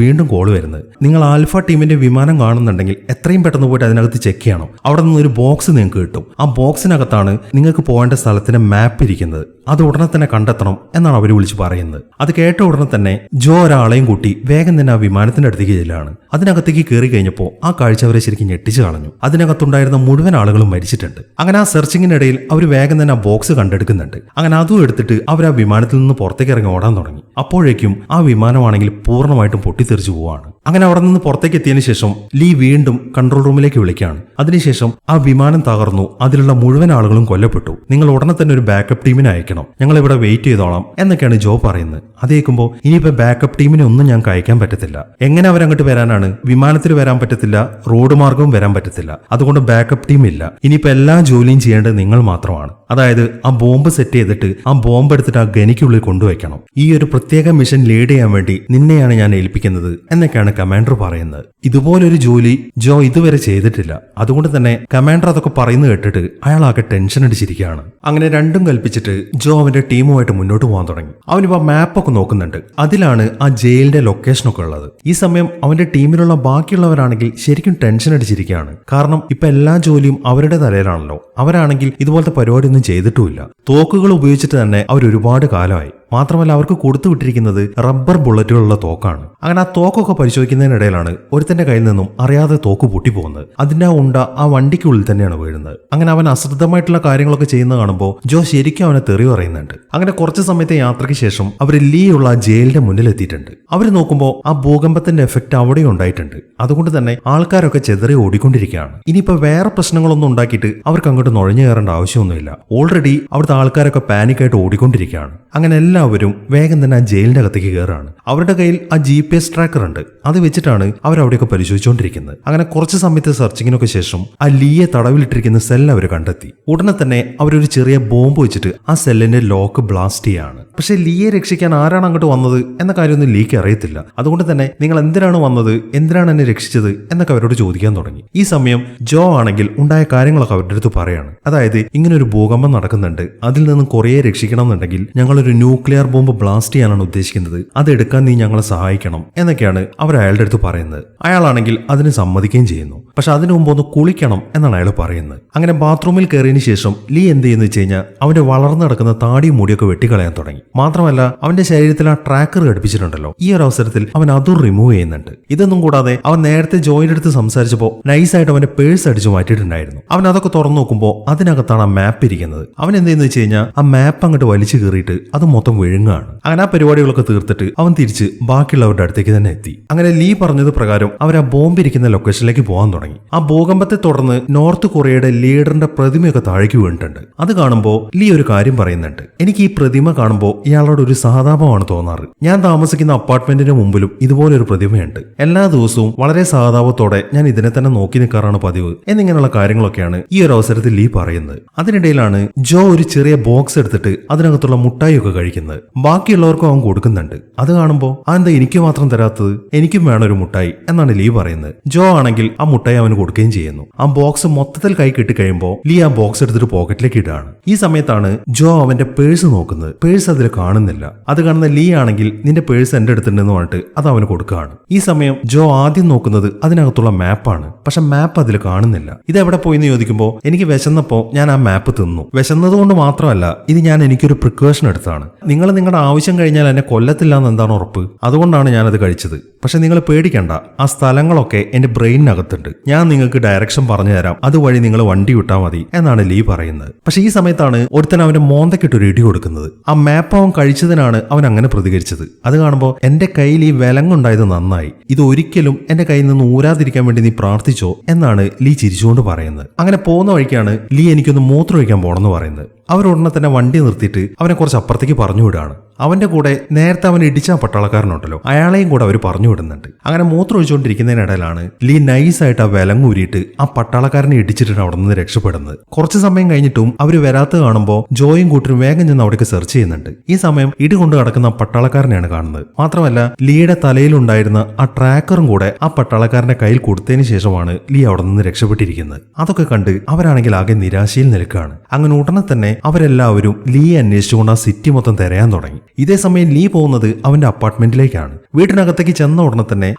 വീണ്ടും കോൾ വരുന്നത്. നിങ്ങൾ ആൽഫ ടീമിന്റെ വിമാനം കാണുന്നുണ്ടെങ്കിൽ എത്രയും പെട്ടെന്ന് പോയിട്ട് അതിനകത്ത് ചെക്ക് ചെയ്യണം. അവിടെ നിന്ന് ഒരു ബോക്സ് നിങ്ങൾക്ക് കിട്ടും. ആ ബോക്സിനകത്താണ് നിങ്ങൾക്ക് പോകേണ്ട സ്ഥലത്തിന്റെ മാപ്പ് ഇരിക്കുന്നത്. അത് ഉടനെ തന്നെ കണ്ടെത്തണം എന്നാണ് അവർ വിളിച്ച് പറയുന്നത്. അത് കേട്ട ഉടനെ തന്നെ ജോ ഒരാളെയും കൂട്ടി വേഗം തന്നെ ആ വിമാനത്തിന്റെ അടുത്തേക്ക് ചെല്ലാണ്. അതിനകത്തേക്ക് കയറി കഴിഞ്ഞപ്പോൾ ആ കാഴ്ച അവരെ ശരിക്കും ഞെട്ടിച്ചു കളഞ്ഞു. അതിനകത്തുണ്ടായിരുന്ന മുഴുവൻ ആളുകളും മരിച്ചിട്ടുണ്ട്. അങ്ങനെ ആ സെർച്ചിങ്ങിനിടയിൽ അവർ വേഗം തന്നെ ആ ബോക്സ് കണ്ടെടുക്കുന്നുണ്ട്. അങ്ങനെ അതും എടുത്തിട്ട് അവർ ആ വിമാനത്തിൽ നിന്ന് പുറത്തേക്ക് ഇറങ്ങി ഓടാൻ തുടങ്ങി. അപ്പോഴേക്കും ആ വിമാനമാണെങ്കിൽ പൂർണ്ണമായിട്ടും പൊട്ടിത്തെറിച്ചു പോവാണ്. അങ്ങനെ അവിടെ നിന്ന് പുറത്തേക്ക് എത്തിയതിനു ശേഷം ലീ വീണ്ടും കൺട്രോൾ റൂമിലേക്ക് വിളിക്കുകയാണ്. അതിനുശേഷം ആ വിമാനം തകർന്നു, അതിലുള്ള മുഴുവൻ ആളുകളും കൊല്ലപ്പെട്ടു. നിങ്ങൾ ഉടനെ തന്നെ ഒരു ബാക്കപ്പ് ടീമിനെ അയക്കണം, ഞങ്ങൾ ഇവിടെ വെയിറ്റ് ചെയ്തോളാം എന്നൊക്കെയാണ് ജോ പറയുന്നത്. അത് കേൾക്കുമ്പോൾ ഇനിയിപ്പോ ബാക്കപ്പ് ടീമിനെ ഒന്നും ഞങ്ങൾക്ക് അയക്കാൻ പറ്റത്തില്ല. എങ്ങനെ അവരങ്ങോട്ട് വരാനാണ്? വിമാനത്തിൽ വരാൻ പറ്റത്തില്ല, റോഡ് മാർഗവും വരാൻ പറ്റത്തില്ല. അതുകൊണ്ട് ബാക്കപ്പ് ടീം ഇല്ല. ഇനിയിപ്പോ എല്ലാ ജോലിയും ചെയ്യേണ്ടത് നിങ്ങൾ മാത്രമാണ്. അതായത് ആ ബോംബ് സെറ്റ് ചെയ്തിട്ട് ആ ബോംബ് എടുത്തിട്ട് ആ ഗനിക്കുള്ളിൽ കൊണ്ടുവയ്ക്കണം. ഈ ഒരു പ്രത്യേക മിഷൻ ലീഡ് ചെയ്യാൻ വേണ്ടി നിന്നെയാണ് ഞാൻ ഏൽപ്പിക്കുന്നത് എന്നൊക്കെയാണ് കമാൻഡർ പറയുന്നത്. ഇതുപോലൊരു ജോലി ജോ ഇതുവരെ ചെയ്തിട്ടില്ല. അതുകൊണ്ട് തന്നെ കമാൻഡർ അതൊക്കെ പറയുന്നത് കേട്ടിട്ട് അയാളാകെ ടെൻഷൻ അടിച്ചിരിക്കുകയാണ്. അങ്ങനെ രണ്ടും കൽപ്പിച്ചിട്ട് ജോ അവന്റെ ടീമുമായിട്ട് മുന്നോട്ട് പോകാൻ തുടങ്ങി. അവനിപ്പോ മാപ്പൊക്കെ നോക്കുന്നുണ്ട്. അതിലാണ് ആ ജയിലിന്റെ ലൊക്കേഷനൊക്കെ ഉള്ളത്. ഈ സമയം അവന്റെ ടീമിലുള്ള ബാക്കിയുള്ളവരാണെങ്കിൽ ശരിക്കും ടെൻഷൻ അടിച്ചിരിക്കുകയാണ്. കാരണം ഇപ്പൊ എല്ലാ ജോലിയും അവരുടെ തലയിലാണല്ലോ. അവരാണെങ്കിൽ ഇതുപോലത്തെ പരിപാടിയൊന്നും ചെയ്തിട്ടുമില്ല. തോക്കുകൾ ഉപയോഗിച്ചിട്ട് തന്നെ അവർ ഒരുപാട് കാലമായി. മാത്രമല്ല അവർക്ക് കൊടുത്തു വിട്ടിരിക്കുന്നത് റബ്ബർ ബുള്ളറ്റുകളുള്ള തോക്കാണ്. അങ്ങനെ ആ തോക്കൊക്കെ പരിശോധിക്കുന്നതിനിടയിലാണ് ഒരുത്തന്റെ കയ്യിൽ നിന്നും അറിയാതെ തോക്ക് പൊട്ടിപ്പോകുന്നത്. അതിന്റെ ആ ഉണ്ട ആ വണ്ടിക്കുള്ളിൽ തന്നെയാണ് വീഴുന്നത്. അങ്ങനെ അവൻ അശ്രദ്ധമായിട്ടുള്ള കാര്യങ്ങളൊക്കെ ചെയ്യുന്ന കാണുമ്പോൾ ജോ ശരിക്കും അവനെ തെറി പറയുന്നുണ്ട്. അങ്ങനെ കുറച്ച് സമയത്തെ യാത്രയ്ക്ക് ശേഷം അവർ ലീ ഉള്ള ആ ജയിലിന്റെ മുന്നിൽ എത്തിയിട്ടുണ്ട്. അവർ നോക്കുമ്പോൾ ആ ഭൂകമ്പത്തിന്റെ എഫക്ട് അവിടെയും ഉണ്ടായിട്ടുണ്ട്. അതുകൊണ്ട് തന്നെ ആൾക്കാരൊക്കെ ചെതറി ഓടിക്കൊണ്ടിരിക്കുകയാണ്. ഇനിയിപ്പോ വേറെ പ്രശ്നങ്ങളൊന്നും ഉണ്ടാക്കിയിട്ട് അവർക്ക് അങ്ങോട്ട് നുഴഞ്ഞു കയറേണ്ട ആവശ്യമൊന്നുമില്ല. ഓൾറെഡി അവിടുത്തെ ആൾക്കാരൊക്കെ പാനിക്കായിട്ട് ഓടിക്കൊണ്ടിരിക്കുകയാണ്. അങ്ങനെ എല്ലാവരും വേഗം തന്നെ ആ ജയിലിന്റെ അകത്തേക്ക് കയറാണ്. അവരുടെ കയ്യിൽ ആ GPS ട്രാക്കർ ഉണ്ട്. അത് വെച്ചിട്ടാണ് അവരവിടെയൊക്കെ പരിശോധിച്ചുകൊണ്ടിരിക്കുന്നത്. അങ്ങനെ കുറച്ച് സമയത്തെ സെർച്ചിങ്ങിനൊക്കെ ശേഷം ആ ലീയെ തടവിലിട്ടിരിക്കുന്ന സെൽ അവർ കണ്ടെത്തി. ഉടനെ തന്നെ അവരൊരു ചെറിയ ബോംബ് വെച്ചിട്ട് ആ സെല്ലിന്റെ ലോക്ക് ബ്ലാസ്റ്റ് ചെയ്യാണ്. പക്ഷെ ലീയെ രക്ഷിക്കാൻ ആരാണ് അങ്ങോട്ട് വന്നത് എന്ന കാര്യമൊന്നും ലീക്ക് അറിയത്തില്ല. അതുകൊണ്ട് തന്നെ നിങ്ങൾ എന്തിനാണ് വന്നത്, എന്തിനാണ് എന്നെ രക്ഷിച്ചത് എന്നൊക്കെ അവരോട് ചോദിക്കാൻ തുടങ്ങി. ഈ സമയം ജോ ആണെങ്കിൽ ഉണ്ടായ കാര്യങ്ങളൊക്കെ അവരുടെ അടുത്ത് പറയാണ്. അതായത് ഇങ്ങനെ ഒരു ഭൂകമ്പം നടക്കുന്നുണ്ട്, അതിൽ നിന്നും കുറേ രക്ഷിക്കണം എന്നുണ്ടെങ്കിൽ ഞങ്ങളൊരു ന്യൂക്ലിയർ ബോംബ് ബ്ലാസ്റ്റ് ചെയ്യാനാണ് ഉദ്ദേശിക്കുന്നത്, അതെടുക്കാൻ നീ ഞങ്ങളെ സഹായിക്കണം എന്നൊക്കെയാണ് അവർ അയാളുടെ അടുത്ത് പറയുന്നത്. അയാളാണെങ്കിൽ അതിന് സമ്മതിക്കുകയും ചെയ്യുന്നു. പക്ഷെ അതിനു മുമ്പ് ഒന്ന് കുളിക്കണം എന്നാണ് അയാൾ പറയുന്നത്. അങ്ങനെ ബാത്റൂമിൽ കയറിയതിനു ശേഷം ലീ എന്ത് ചെയ്യുന്നു വെച്ച് കഴിഞ്ഞാൽ അവന്റെ വളർന്നു നടക്കുന്ന താടിയും മുടിയൊക്കെ വെട്ടിക്കളയാൻ തുടങ്ങി. മാത്രമല്ല അവന്റെ ശരീരത്തിൽ ആ ട്രാക്കർ ഘടിപ്പിച്ചിട്ടുണ്ടല്ലോ, ഈ ഒരു അവസരത്തിൽ അവൻ അതും റിമൂവ് ചെയ്യുന്നുണ്ട്. ഇതൊന്നും കൂടാതെ അവൻ നേരത്തെ ജോയിന്റെ അടുത്ത് സംസാരിച്ചപ്പോൾ നൈസായിട്ട് അവന്റെ പേഴ്സ് അടിച്ചു മാറ്റിയിട്ടുണ്ടായിരുന്നു. അവൻ അതൊക്കെ തുറന്നു നോക്കുമ്പോൾ അതിനകത്താണ് ആ മാപ്പ് ഇരിക്കുന്നത്. അവൻ എന്ത് ചെയ്യുന്നു വെച്ച് കഴിഞ്ഞാൽ ആ മാപ്പ് അങ്ങോട്ട് വലിച്ചു കയറിയിട്ട് അത് മൊത്തം വിഴുങ്ങാണ്. അങ്ങനെ ആ പരിപാടികളൊക്കെ തീർത്തിട്ട് അവൻ തിരിച്ച് ബാക്കിയുള്ളവരുടെ അടുത്തേക്ക് തന്നെ എത്തി. അങ്ങനെ ലീ പറഞ്ഞത് പ്രകാരം അവർ ആ ബോംബ് ഇരിക്കുന്ന ലൊക്കേഷനിലേക്ക് പോകാൻ തുടങ്ങി. ആ ഭൂകമ്പത്തെ തുടർന്ന് നോർത്ത് കൊറിയയുടെ ലീഡറിന്റെ പ്രതിമയൊക്കെ താഴേക്ക് വീണിട്ടുണ്ട്. അത് കാണുമ്പോൾ ലീ ഒരു കാര്യം പറയുന്നുണ്ട്. എനിക്ക് ഈ പ്രതിമ കാണുമ്പോൾ ഇയാളോട് ഒരു സഹതാപമാണ് തോന്നാറ്. ഞാൻ താമസിക്കുന്ന അപ്പാർട്ട്മെന്റിന് മുമ്പിലും ഇതുപോലെ ഒരു പ്രതിമയുണ്ട്. എല്ലാ ദിവസവും വളരെ സഹതാപത്തോടെ ഞാൻ ഇതിനെ തന്നെ നോക്കി നിൽക്കാറാണ് പതിവ് എന്നിങ്ങനെയുള്ള കാര്യങ്ങളൊക്കെയാണ് ഈ ഒരു അവസരത്തിൽ ലീ പറയുന്നത്. അതിനിടയിലാണ് ജോ ഒരു ചെറിയ ബോക്സ് എടുത്തിട്ട് അതിനകത്തുള്ള മുട്ടായി ഒക്കെ കഴിക്കുന്നത്. ബാക്കിയുള്ളവർക്കും അവൻ കൊടുക്കുന്നുണ്ട്. അത് കാണുമ്പോൾ അതെന്താ എനിക്ക് മാത്രം തരാത്തത്, എനിക്കും വേണം ഒരു മുട്ടായി എന്നാണ് ലീ പറയുന്നത്. ജോ ആണെങ്കിൽ ആ മുട്ടായി അവന് കൊടുക്കുകയും ചെയ്യുന്നു. ആ ബോക്സ് മൊത്തത്തിൽ കൈ കിട്ടി കഴിയുമ്പോൾ ലീ ആ ബോക്സ് എടുത്തിട്ട് പോക്കറ്റിലേക്ക് ഇടാണ്. ഈ സമയത്താണ് ജോ അവന്റെ പേഴ്സ് നോക്കുന്നത്. പേഴ്സ് അതിൽ കാണുന്നില്ല. അത് കാണുന്ന ലീ ആണെങ്കിൽ നിന്റെ പേഴ്സ് എന്റെ അടുത്തുണ്ടെന്ന് പറഞ്ഞിട്ട് അത് അവന് കൊടുക്കുകയാണ്. ഈ സമയം ജോ ആദ്യം നോക്കുന്നത് അതിനകത്തുള്ള മാപ്പാണ്. പക്ഷെ മാപ്പ് അതിൽ കാണുന്നില്ല. ഇത് എവിടെ പോയിന്ന് ചോദിക്കുമ്പോൾ എനിക്ക് വിശന്നപ്പോ ഞാൻ ആ മാപ്പ് തിന്നു. വിശന്നതുകൊണ്ട് മാത്രമല്ല, ഇത് ഞാൻ എനിക്കൊരു പ്രിക്കോഷൻ എടുത്താണ്. നിങ്ങൾ നിങ്ങളുടെ ആവശ്യം കഴിഞ്ഞാൽ എന്നെ കൊല്ലത്തില്ല എന്ന് എന്താണ് ഉറപ്പ്? അതുകൊണ്ടാണ് ഞാനത് കഴിച്ചത്. പക്ഷെ നിങ്ങൾ പേടിക്കണ്ട, ആ സ്ഥലങ്ങളൊക്കെ എന്റെ ബ്രെയിനകത്തുണ്ട്. ഞാൻ നിങ്ങൾക്ക് ഡയറക്ഷൻ പറഞ്ഞു തരാം, അതുവഴി നിങ്ങൾ വണ്ടി വിട്ടാൽ മതി എന്നാണ് ലീ പറയുന്നത്. പക്ഷെ ഈ സമയത്താണ് ഒരുത്തൻ അവന്റെ മോന്തക്കിട്ടൊരു ഇടി കൊടുക്കുന്നത്. ആ മാപ്പ് അവൻ കഴിച്ചതിനാണ് അവൻ അങ്ങനെ പ്രതികരിച്ചത്. അത് കാണുമ്പോൾ എന്റെ കയ്യിൽ ഈ വിലങ്ങുണ്ടായത് നന്നായി, ഇത് ഒരിക്കലും എന്റെ കയ്യിൽ നിന്ന് ഊരാതിരിക്കാൻ വേണ്ടി നീ പ്രാർത്ഥിച്ചോ എന്നാണ് ലീ ചിരിച്ചുകൊണ്ട് പറയുന്നത്. അങ്ങനെ പോകുന്ന വഴിക്കാണ് ലീ എനിക്കൊന്ന് മൂത്രമൊഴിക്കാൻ പോണെന്ന് പറയുന്നത്. അവരുടനെ തന്നെ വണ്ടി നിർത്തിയിട്ട് അവനെ കുറച്ച് അപ്പുറത്തേക്ക് പറഞ്ഞു വിടുകയാണ്. അവന്റെ കൂടെ നേരത്തെ അവൻ ഇടിച്ച പട്ടാളക്കാരനുണ്ടല്ലോ അയാളെയും കൂടെ അവർ പറഞ്ഞു വിടുന്നുണ്ട്. അങ്ങനെ മൂത്രം ഒഴിച്ചുകൊണ്ടിരിക്കുന്നതിനിടയിലാണ് ലീ നൈസായിട്ട് ആ വിലങ്ങൂരിയിട്ട് ആ പട്ടാളക്കാരനെ ഇടിച്ചിട്ട് അവിടെ നിന്ന് രക്ഷപ്പെടുന്നത്. കുറച്ച് സമയം കഴിഞ്ഞിട്ടും അവർ വരാത്ത കാണുമ്പോൾ ജോയും കൂട്ടരും വേഗം ചെന്ന് അവിടേക്ക് സെർച്ച് ചെയ്യുന്നുണ്ട്. ഈ സമയം ഇടികൊണ്ട് കിടക്കുന്ന പട്ടാളക്കാരനെയാണ് കാണുന്നത്. മാത്രമല്ല ലീയുടെ തലയിലുണ്ടായിരുന്ന ആ ട്രാക്കറും കൂടെ ആ പട്ടാളക്കാരന്റെ കയ്യിൽ കൊടുത്തതിന് ശേഷമാണ് ലീ അവിടെ നിന്ന് രക്ഷപ്പെട്ടിരിക്കുന്നത്. അതൊക്കെ കണ്ട് അവരാണെങ്കിൽ ആകെ നിരാശയിൽ നിൽക്കുകയാണ്. അങ്ങനെ ഉടനെ തന്നെ അവരെല്ലാവരും ലീയെ അന്വേഷിച്ചുകൊണ്ട് ആ സിറ്റി മൊത്തം തിരയാൻ തുടങ്ങി. ഇതേ സമയം ലീ പോകുന്നത് അവന്റെ അപ്പാർട്ട്മെന്റിലേക്കാണ്. വീട്ടിനകത്തേക്ക് ചെന്ന ഉടനെ തന്നെ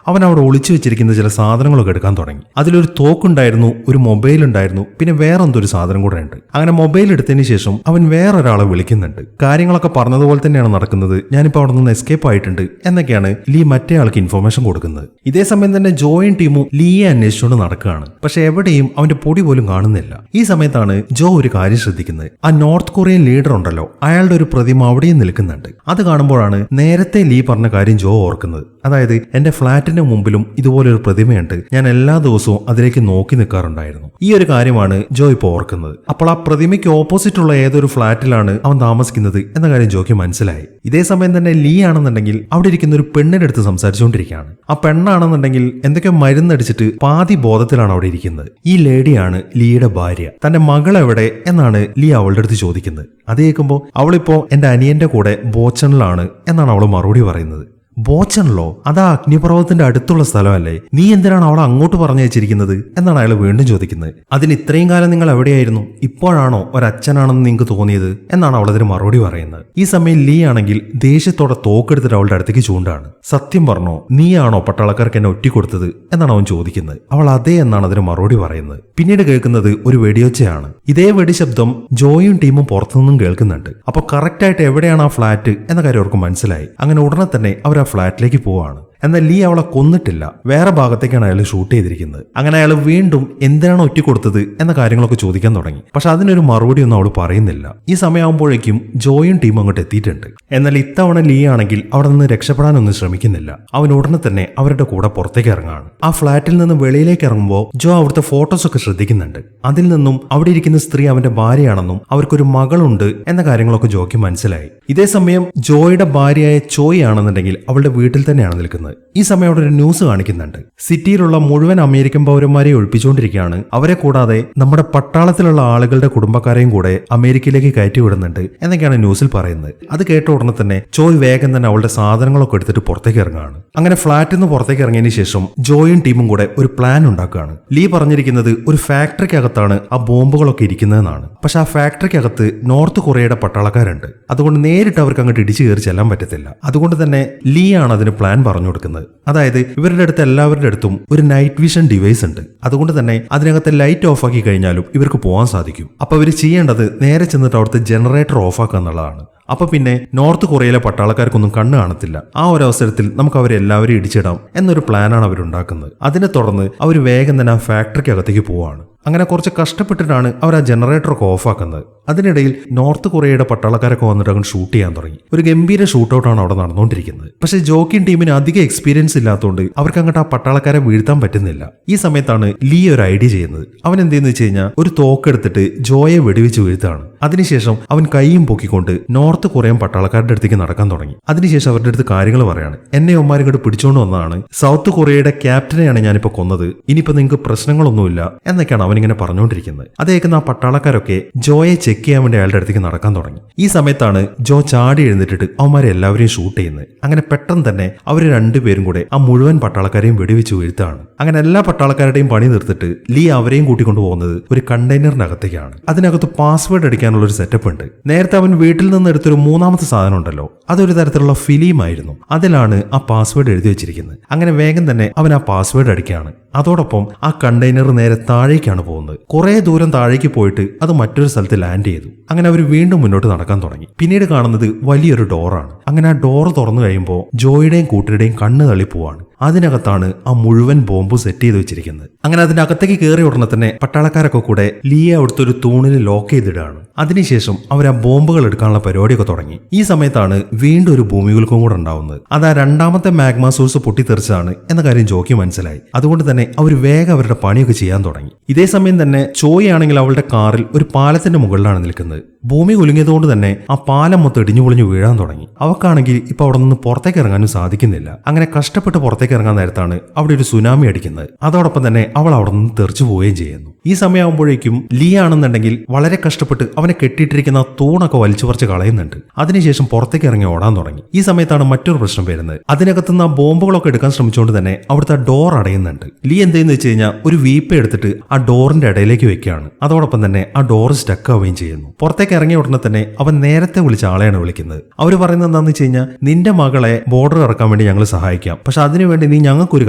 അവൻ അവിടെ ഒളിച്ചു വെച്ചിരിക്കുന്ന ചില സാധനങ്ങളൊക്കെ എടുക്കാൻ തുടങ്ങി. അതിലൊരു തോക്കുണ്ടായിരുന്നു, ഒരു മൊബൈൽ ഉണ്ടായിരുന്നു, പിന്നെ വേറെന്തോ ഒരു സാധനം കൂടെ ഉണ്ട്. അങ്ങനെ മൊബൈൽ എടുത്തതിന് ശേഷം അവൻ വേറൊരാളെ വിളിക്കുന്നുണ്ട്. കാര്യങ്ങളൊക്കെ പറഞ്ഞതുപോലെ തന്നെയാണ് നടക്കുന്നത്, ഞാനിപ്പോൾ അവിടെ നിന്ന് എസ്കേപ്പ് ആയിട്ടുണ്ട് എന്നൊക്കെയാണ് ലീ മറ്റേ ആൾക്ക് ഇൻഫർമേഷൻ കൊടുക്കുന്നത്. ഇതേ സമയം തന്നെ ജോയും ടീമും ലീയെ അന്വേഷിച്ചുകൊണ്ട് നടക്കുകയാണ്. പക്ഷെ എവിടെയും അവന്റെ പൊടി പോലും കാണുന്നില്ല. ഈ സമയത്താണ് ജോ ഒരു കാര്യം ശ്രദ്ധിക്കുന്നത്. ആ നോർത്ത് കൊറിയൻ ലീഡർ ഉണ്ടല്ലോ, അയാളുടെ ഒരു പ്രതിമ അവിടെയും നിൽക്കുന്നുണ്ട്. അത് കാണുമ്പോഴാണ് നേരത്തെ ലീ പറഞ്ഞ കാര്യം ജോ ഓർക്കുന്നത്. അതായത് എന്റെ ഫ്ളാറ്റിന്റെ മുമ്പിലും ഇതുപോലൊരു പ്രതിമയുണ്ട്, ഞാൻ എല്ലാ ദിവസവും അതിലേക്ക് നോക്കി നിൽക്കാറുണ്ടായിരുന്നു. ഈ ഒരു കാര്യമാണ് ജോ ഇപ്പോൾ ഓർക്കുന്നത്. അപ്പോൾ ആ പ്രതിമയ്ക്ക് ഓപ്പോസിറ്റ് ഉള്ള ഏതൊരു ഫ്ളാറ്റിലാണ് അവൻ താമസിക്കുന്നത് എന്ന കാര്യം ജോയ്ക്ക് മനസ്സിലായി. ഇതേ സമയം തന്നെ ലീ ആണെന്നുണ്ടെങ്കിൽ അവിടെ ഇരിക്കുന്ന ഒരു പെണ്ണിന്റെ അടുത്ത് സംസാരിച്ചുകൊണ്ടിരിക്കുകയാണ്. ആ പെണ്ണാണെന്നുണ്ടെങ്കിൽ എന്തൊക്കെയോ മരുന്നടിച്ചിട്ട് പാതി ബോധത്തിലാണ് അവിടെ ഇരിക്കുന്നത്. ഈ ലേഡിയാണ് ലീയുടെ ഭാര്യ. തന്റെ മകൾ എവിടെ എന്നാണ് ലീ അവളുടെ അടുത്ത് ചോദിക്കുന്നത്. അത് കേൾക്കുമ്പോൾ അവളിപ്പോ എന്റെ അനിയന്റെ കൂടെ ബോച്ചണിലാണ് എന്നാണ് അവൾ മറുപടി പറയുന്നത്. ബോച്ചണിലോ? അതാ അഗ്നിപർവ്വതത്തിന്റെ അടുത്തുള്ള സ്ഥലമല്ലേ? നീ എന്തിനാണ് അവളെ അങ്ങോട്ട് പറഞ്ഞു വെച്ചിരിക്കുന്നത് എന്നാണ് അയാൾ വീണ്ടും ചോദിക്കുന്നത്. അതിന് ഇത്രയും കാലം നിങ്ങൾ എവിടെയായിരുന്നു? ഇപ്പോഴാണോ ഒരച്ഛനാണെന്ന് നിങ്ങൾക്ക് തോന്നിയത് എന്നാണ് അവളതിന് മറുപടി പറയുന്നത്. ഈ സമയം ലീ ആണെങ്കിൽ ദേഷ്യത്തോടെ തോക്കെടുത്തിട്ട് അവളുടെ അടുത്തേക്ക് ചൂണ്ടാണ്. സത്യം പറഞ്ഞോ, നീയാണോ പട്ടാളക്കാർക്ക് എന്നെ ഒറ്റിക്കൊടുത്തത് എന്നാണ് അവൻ ചോദിക്കുന്നത്. അവൾ അതേ എന്നാണ് അതിന് മറുപടി പറയുന്നത്. പിന്നീട് കേൾക്കുന്നത് ഒരു വെടിയൊച്ചയാണ്. ഇതേ വെടിശബ്ദം ജോയും ടീമും പുറത്തുനിന്നും കേൾക്കുന്നുണ്ട്. അപ്പൊ കറക്റ്റ് ആയിട്ട് എവിടെയാണ് ആ ഫ്ളാറ്റ് എന്ന കാര്യം അവർക്ക് മനസ്സിലായി. അങ്ങനെ ഉടനെ തന്നെ അവർ ആ ഫ്ളാറ്റിലേക്ക് പോവാണ്. എന്നാൽ ലീ അവളെ കൊന്നിട്ടില്ല, വേറെ ഭാഗത്തേക്കാണ് അയാൾ ഷൂട്ട് ചെയ്തിരിക്കുന്നത്. അങ്ങനെ അയാൾ വീണ്ടും എന്തിനാണ് ഒറ്റിക്കൊടുത്തത് എന്ന കാര്യങ്ങളൊക്കെ ചോദിക്കാൻ തുടങ്ങി. പക്ഷെ അതിനൊരു മറുപടി ഒന്നും അവൾ പറയുന്നില്ല. ഈ സമയമാകുമ്പോഴേക്കും ജോയും ടീമും അങ്ങോട്ട് എത്തിയിട്ടുണ്ട്. എന്നാൽ ഇത്തവണ ലീ ആണെങ്കിൽ അവിടെ നിന്ന് രക്ഷപ്പെടാനൊന്നും ശ്രമിക്കുന്നില്ല. അവൻ ഉടനെ തന്നെ അവരുടെ കൂടെ പുറത്തേക്ക് ഇറങ്ങാണ്. ആ ഫ്ളാറ്റിൽ നിന്ന് വെളിയിലേക്ക് ഇറങ്ങുമ്പോൾ ജോ അവിടുത്തെ ഫോട്ടോസ് ഒക്കെ ശ്രദ്ധിക്കുന്നുണ്ട്. അതിൽ നിന്നും അവിടെ ഇരിക്കുന്ന സ്ത്രീ അവന്റെ ഭാര്യയാണെന്നും അവർക്കൊരു മകളുണ്ട് എന്ന കാര്യങ്ങളൊക്കെ ജോയ്ക്ക് മനസ്സിലായി. ഇതേ സമയം ജോയുടെ ഭാര്യയായ ചോയ് ആണെന്നുണ്ടെങ്കിൽ അവളുടെ വീട്ടിൽ തന്നെയാണ് നിൽക്കുന്നത്. ഈ സമയം അവിടെ ഒരു ന്യൂസ് കാണിക്കുന്നുണ്ട്. സിറ്റിയിലുള്ള മുഴുവൻ അമേരിക്കൻ പൗരന്മാരെ ഒഴിപ്പിച്ചുകൊണ്ടിരിക്കുകയാണ്. അവരെ കൂടാതെ നമ്മുടെ പട്ടാളത്തിലുള്ള ആളുകളുടെ കുടുംബക്കാരെയും കൂടെ അമേരിക്കയിലേക്ക് കയറ്റിവിടുന്നുണ്ട് എന്നൊക്കെയാണ് ന്യൂസിൽ പറയുന്നത്. അത് കേട്ട ഉടനെ തന്നെ ജോയ് വേഗം തന്നെ അവളുടെ സാധനങ്ങളൊക്കെ എടുത്തിട്ട് പുറത്തേക്ക് ഇറങ്ങുകയാണ്. അങ്ങനെ ഫ്ളാറ്റിൽ നിന്ന് പുറത്തേക്ക് ഇറങ്ങിയതിന് ശേഷം ജോയും ടീമും കൂടെ ഒരു പ്ലാൻ ഉണ്ടാക്കുകയാണ്. ലീ പറഞ്ഞിരിക്കുന്നത് ഒരു ഫാക്ടറിക്കകത്താണ് ആ ബോംബുകളൊക്കെ ഇരിക്കുന്നതെന്നാണ്. പക്ഷെ ആ ഫാക്ടറിക്കകത്ത് നോർത്ത് കൊറിയയുടെ പട്ടാളക്കാരുണ്ട്. അതുകൊണ്ട് നേരിട്ട് അവർക്ക് അങ്ങോട്ട് ഇടിച്ചു കയറി ചെല്ലാൻ പറ്റത്തില്ല. അതുകൊണ്ട് തന്നെ ലീ ആണ് അതിന് പ്ലാൻ പറഞ്ഞു കൊടുക്കുന്നത്. അതായത് ഇവരുടെ അടുത്ത് എല്ലാവരുടെ അടുത്തും ഒരു നൈറ്റ് വിഷൻ ഡിവൈസ് ഉണ്ട്. അതുകൊണ്ട് തന്നെ അതിനകത്ത് ലൈറ്റ് ഓഫ് ആക്കി കഴിഞ്ഞാലും ഇവർക്ക് പോകാൻ സാധിക്കും. അപ്പൊ ഇവർ ചെയ്യേണ്ടത് നേരെ ചെന്നിട്ട് അവിടുത്തെ ജനറേറ്റർ ഓഫ് ആക്കുക എന്നുള്ളതാണ്. അപ്പൊ പിന്നെ നോർത്ത് കൊറിയയിലെ പട്ടാളക്കാർക്കൊന്നും കണ്ണ് കാണത്തില്ല. ആ ഒരു അവസരത്തിൽ നമുക്ക് അവരെല്ലാവരും ഇടിച്ചിടാം എന്നൊരു പ്ലാനാണ് അവരുണ്ടാക്കുന്നത്. അതിനെ തുടർന്ന് അവർ വേഗം തന്നെ ആ ഫാക്ടറിക്കകത്തേക്ക് പോവാണ്. അങ്ങനെ കുറച്ച് കഷ്ടപ്പെട്ടിട്ടാണ് അവർ ആ ജനറേറ്ററൊക്കെ ഓഫാക്കുന്നത്. അതിനിടയിൽ നോർത്ത് കൊറിയയുടെ പട്ടാളക്കാരൊക്കെ വന്നിട്ട് അങ്ങ് ഷൂട്ട് ചെയ്യാൻ തുടങ്ങി. ഒരു ഗംഭീര ഷൂട്ടൗട്ടാണ് അവിടെ നടന്നുകൊണ്ടിരിക്കുന്നത്. പക്ഷെ ജോക്കിൻ ടീമിന് അധികം എക്സ്പീരിയൻസ് ഇല്ലാത്തതുകൊണ്ട് അവർക്ക് അങ്ങോട്ട് ആ പട്ടാളക്കാരെ വീഴ്ത്താൻ പറ്റുന്നില്ല. ഈ സമയത്താണ് ലീ ഒരു ഐഡിയ ചെയ്യുന്നത്. അവൻ എന്തെന്ന് വെച്ച് കഴിഞ്ഞാൽ ഒരു തോക്കെടുത്തിട്ട് ജോയെ വെടിവെച്ച് വീഴ്ത്താണ്. അതിനുശേഷം അവൻ കൈയും പൊക്കിക്കൊണ്ട് നോർത്ത് കൊറിയൻ പട്ടാളക്കാരുടെ അടുത്തേക്ക് നടക്കാൻ തുടങ്ങി. അതിനുശേഷം അവരുടെ അടുത്ത് കാര്യങ്ങൾ പറയാണ്. എന്നെ ഒമാരും കൂടെ പിടിച്ചുകൊണ്ട് വന്നതാണ്, സൗത്ത് കൊറിയയുടെ ക്യാപ്റ്റനെയാണ് ഞാനിപ്പോ കൊന്നത്, ഇനിയിപ്പോ നിങ്ങൾക്ക് പ്രശ്നങ്ങളൊന്നുമില്ല എന്നൊക്കെയാണ് അവനിങ്ങനെ പറഞ്ഞുകൊണ്ടിരിക്കുന്നത്. അത് കേൾക്കുന്ന ആ പട്ടാളക്കാരൊക്കെ ജോയെ ചെക്ക് ചെയ്യാൻ വേണ്ടി അയാളുടെ അടുത്തേക്ക് നടക്കാൻ തുടങ്ങി. ഈ സമയത്താണ് ജോ ചാടി എഴുന്നിട്ടിട്ട് അവന്മാരെ എല്ലാവരെയും ഷൂട്ട് ചെയ്യുന്നത്. അങ്ങനെ പെട്ടെന്ന് തന്നെ അവർ രണ്ടുപേരും കൂടെ ആ മുഴുവൻ പട്ടാളക്കാരെയും വെടിവെച്ച് വീഴ്ത്താണ്. അങ്ങനെ എല്ലാ പട്ടാളക്കാരുടെയും പണി നിർത്തിട്ട് ലീ അവരെയും കൂട്ടിക്കൊണ്ടു പോകുന്നത് ഒരു കണ്ടെയ്നറിനകത്തേക്കാണ്. അതിനകത്ത് പാസ്വേഡ് അടിക്കാനുള്ള ഒരു സെറ്റപ്പ് ഉണ്ട്. നേരത്തെ അവൻ വീട്ടിൽ നിന്ന് എടുത്തൊരു മൂന്നാമത്തെ സാധനം ഉണ്ടല്ലോ, അതൊരു തരത്തിലുള്ള ഫിലിമായിരുന്നു. അതിലാണ് ആ പാസ്വേഡ് എഴുതി വെച്ചിരിക്കുന്നത്. അങ്ങനെ വേഗം തന്നെ അവൻ ആ പാസ്വേഡ് അടിക്കുകയാണ്. അതോടൊപ്പം ആ കണ്ടെയ്നർ നേരെ താഴേക്കാണ് പോകുന്നത്. കുറെ ദൂരം താഴേക്ക് പോയിട്ട് അത് മറ്റൊരു സ്ഥലത്ത് ലാൻഡ് ചെയ്തു. അങ്ങനെ അവർ വീണ്ടും മുന്നോട്ട് നടക്കാൻ തുടങ്ങി. പിന്നീട് കാണുന്നത് വലിയൊരു ഡോറാണ്. അങ്ങനെ ആ ഡോർ തുറന്നു കഴിയുമ്പോൾ ജോയുടെയും കൂട്ടരുടെയും കണ്ണ് തള്ളി പോവാണ്. അതിനകത്താണ് ആ മുഴുവൻ ബോംബ് സെറ്റ് ചെയ്ത് വെച്ചിരിക്കുന്നത്. അങ്ങനെ അതിന്റെ അകത്തേക്ക് കയറി ഉടനെ തന്നെ പട്ടാളക്കാരൊക്കെ കൂടെ ലീയെ അവിടുത്തെ ഒരു തൂണിൽ ലോക്ക് ചെയ്തിടാണ്. അതിനുശേഷം അവർ ആ ബോംബുകൾ എടുക്കാനുള്ള പരിപാടിയൊക്കെ തുടങ്ങി. ഈ സമയത്താണ് വീണ്ടും ഒരു ഭൂമികുലുക്കം കൂടെ ഉണ്ടാവുന്നത്. അത് ആ രണ്ടാമത്തെ മാഗ്മ സോഴ്സ് പൊട്ടിത്തെറിച്ചാണ് എന്ന കാര്യം ജോയ്ക്ക് മനസ്സിലായി. അതുകൊണ്ട് തന്നെ അവർ വേഗം അവരുടെ പണിയൊക്കെ ചെയ്യാൻ തുടങ്ങി. ഇതേ സമയം തന്നെ ചോയ് ആണെങ്കിൽ അവളുടെ കാറിൽ ഒരു പാലത്തിന്റെ മുകളിലാണ് നിൽക്കുന്നത്. ഭൂമി കുലുങ്ങിയതുകൊണ്ട് തന്നെ ആ പാലം മൊത്തം ഇടിഞ്ഞു പൊളിഞ്ഞു വീഴാൻ തുടങ്ങി. അവക്കാണെങ്കിൽ ഇപ്പൊ അവിടെ നിന്ന് പുറത്തേക്ക് ഇറങ്ങാനും സാധിക്കുന്നില്ല. അങ്ങനെ കഷ്ടപ്പെട്ട് പുറത്തേക്ക് ഇറങ്ങാൻ നേരത്താണ് അവിടെ ഒരു സുനാമി അടിക്കുന്നത്. അതോടൊപ്പം തന്നെ അവൾ അവിടെ നിന്ന് തെറിച്ചു പോവുകയും ചെയ്യുന്നു. ഈ സമയമാകുമ്പോഴേക്കും ലീ ആണെന്നുണ്ടെങ്കിൽ വളരെ കഷ്ടപ്പെട്ട് അവനെ കെട്ടിയിട്ടിരിക്കുന്ന തൂണൊക്കെ വലിച്ചു പറിച്ച് കളയുന്നുണ്ട്. അതിനുശേഷം പുറത്തേക്ക് ഇറങ്ങി ഓടാൻ തുടങ്ങി. ഈ സമയത്താണ് മറ്റൊരു പ്രശ്നം വരുന്നത്. അതിനകത്തുനിന്ന് ആ ബോംബുകളൊക്കെ എടുക്കാൻ ശ്രമിച്ചുകൊണ്ട് തന്നെ അവിടുത്തെ ഡോർ അടയുന്നുണ്ട്. ലീ എന്തെന്ന് വെച്ച് കഴിഞ്ഞാൽ ഒരു വീപ്പ എടുത്തിട്ട് ആ ഡോറിന്റെ ഇടയിലേക്ക് വെക്കുകയാണ്. അതോടൊപ്പം തന്നെ ആ ഡോർ സ്റ്റക്ക് ആവുകയും ചെയ്യുന്നു. പുറത്തേക്ക് ഇറങ്ങിയ ഉടനെ തന്നെ അവൻ നേരത്തെ വിളിച്ച ആളെയാണ് വിളിക്കുന്നത്. അവർ പറയുന്നത് എന്താണെന്ന് വെച്ച് കഴിഞ്ഞാൽ നിന്റെ മകളെ ബോർഡർ ഇറക്കാൻ വേണ്ടി ഞങ്ങൾ സഹായിക്കാം, പക്ഷെ അതിനുവേണ്ടി നീ ഞങ്ങൾക്കൊരു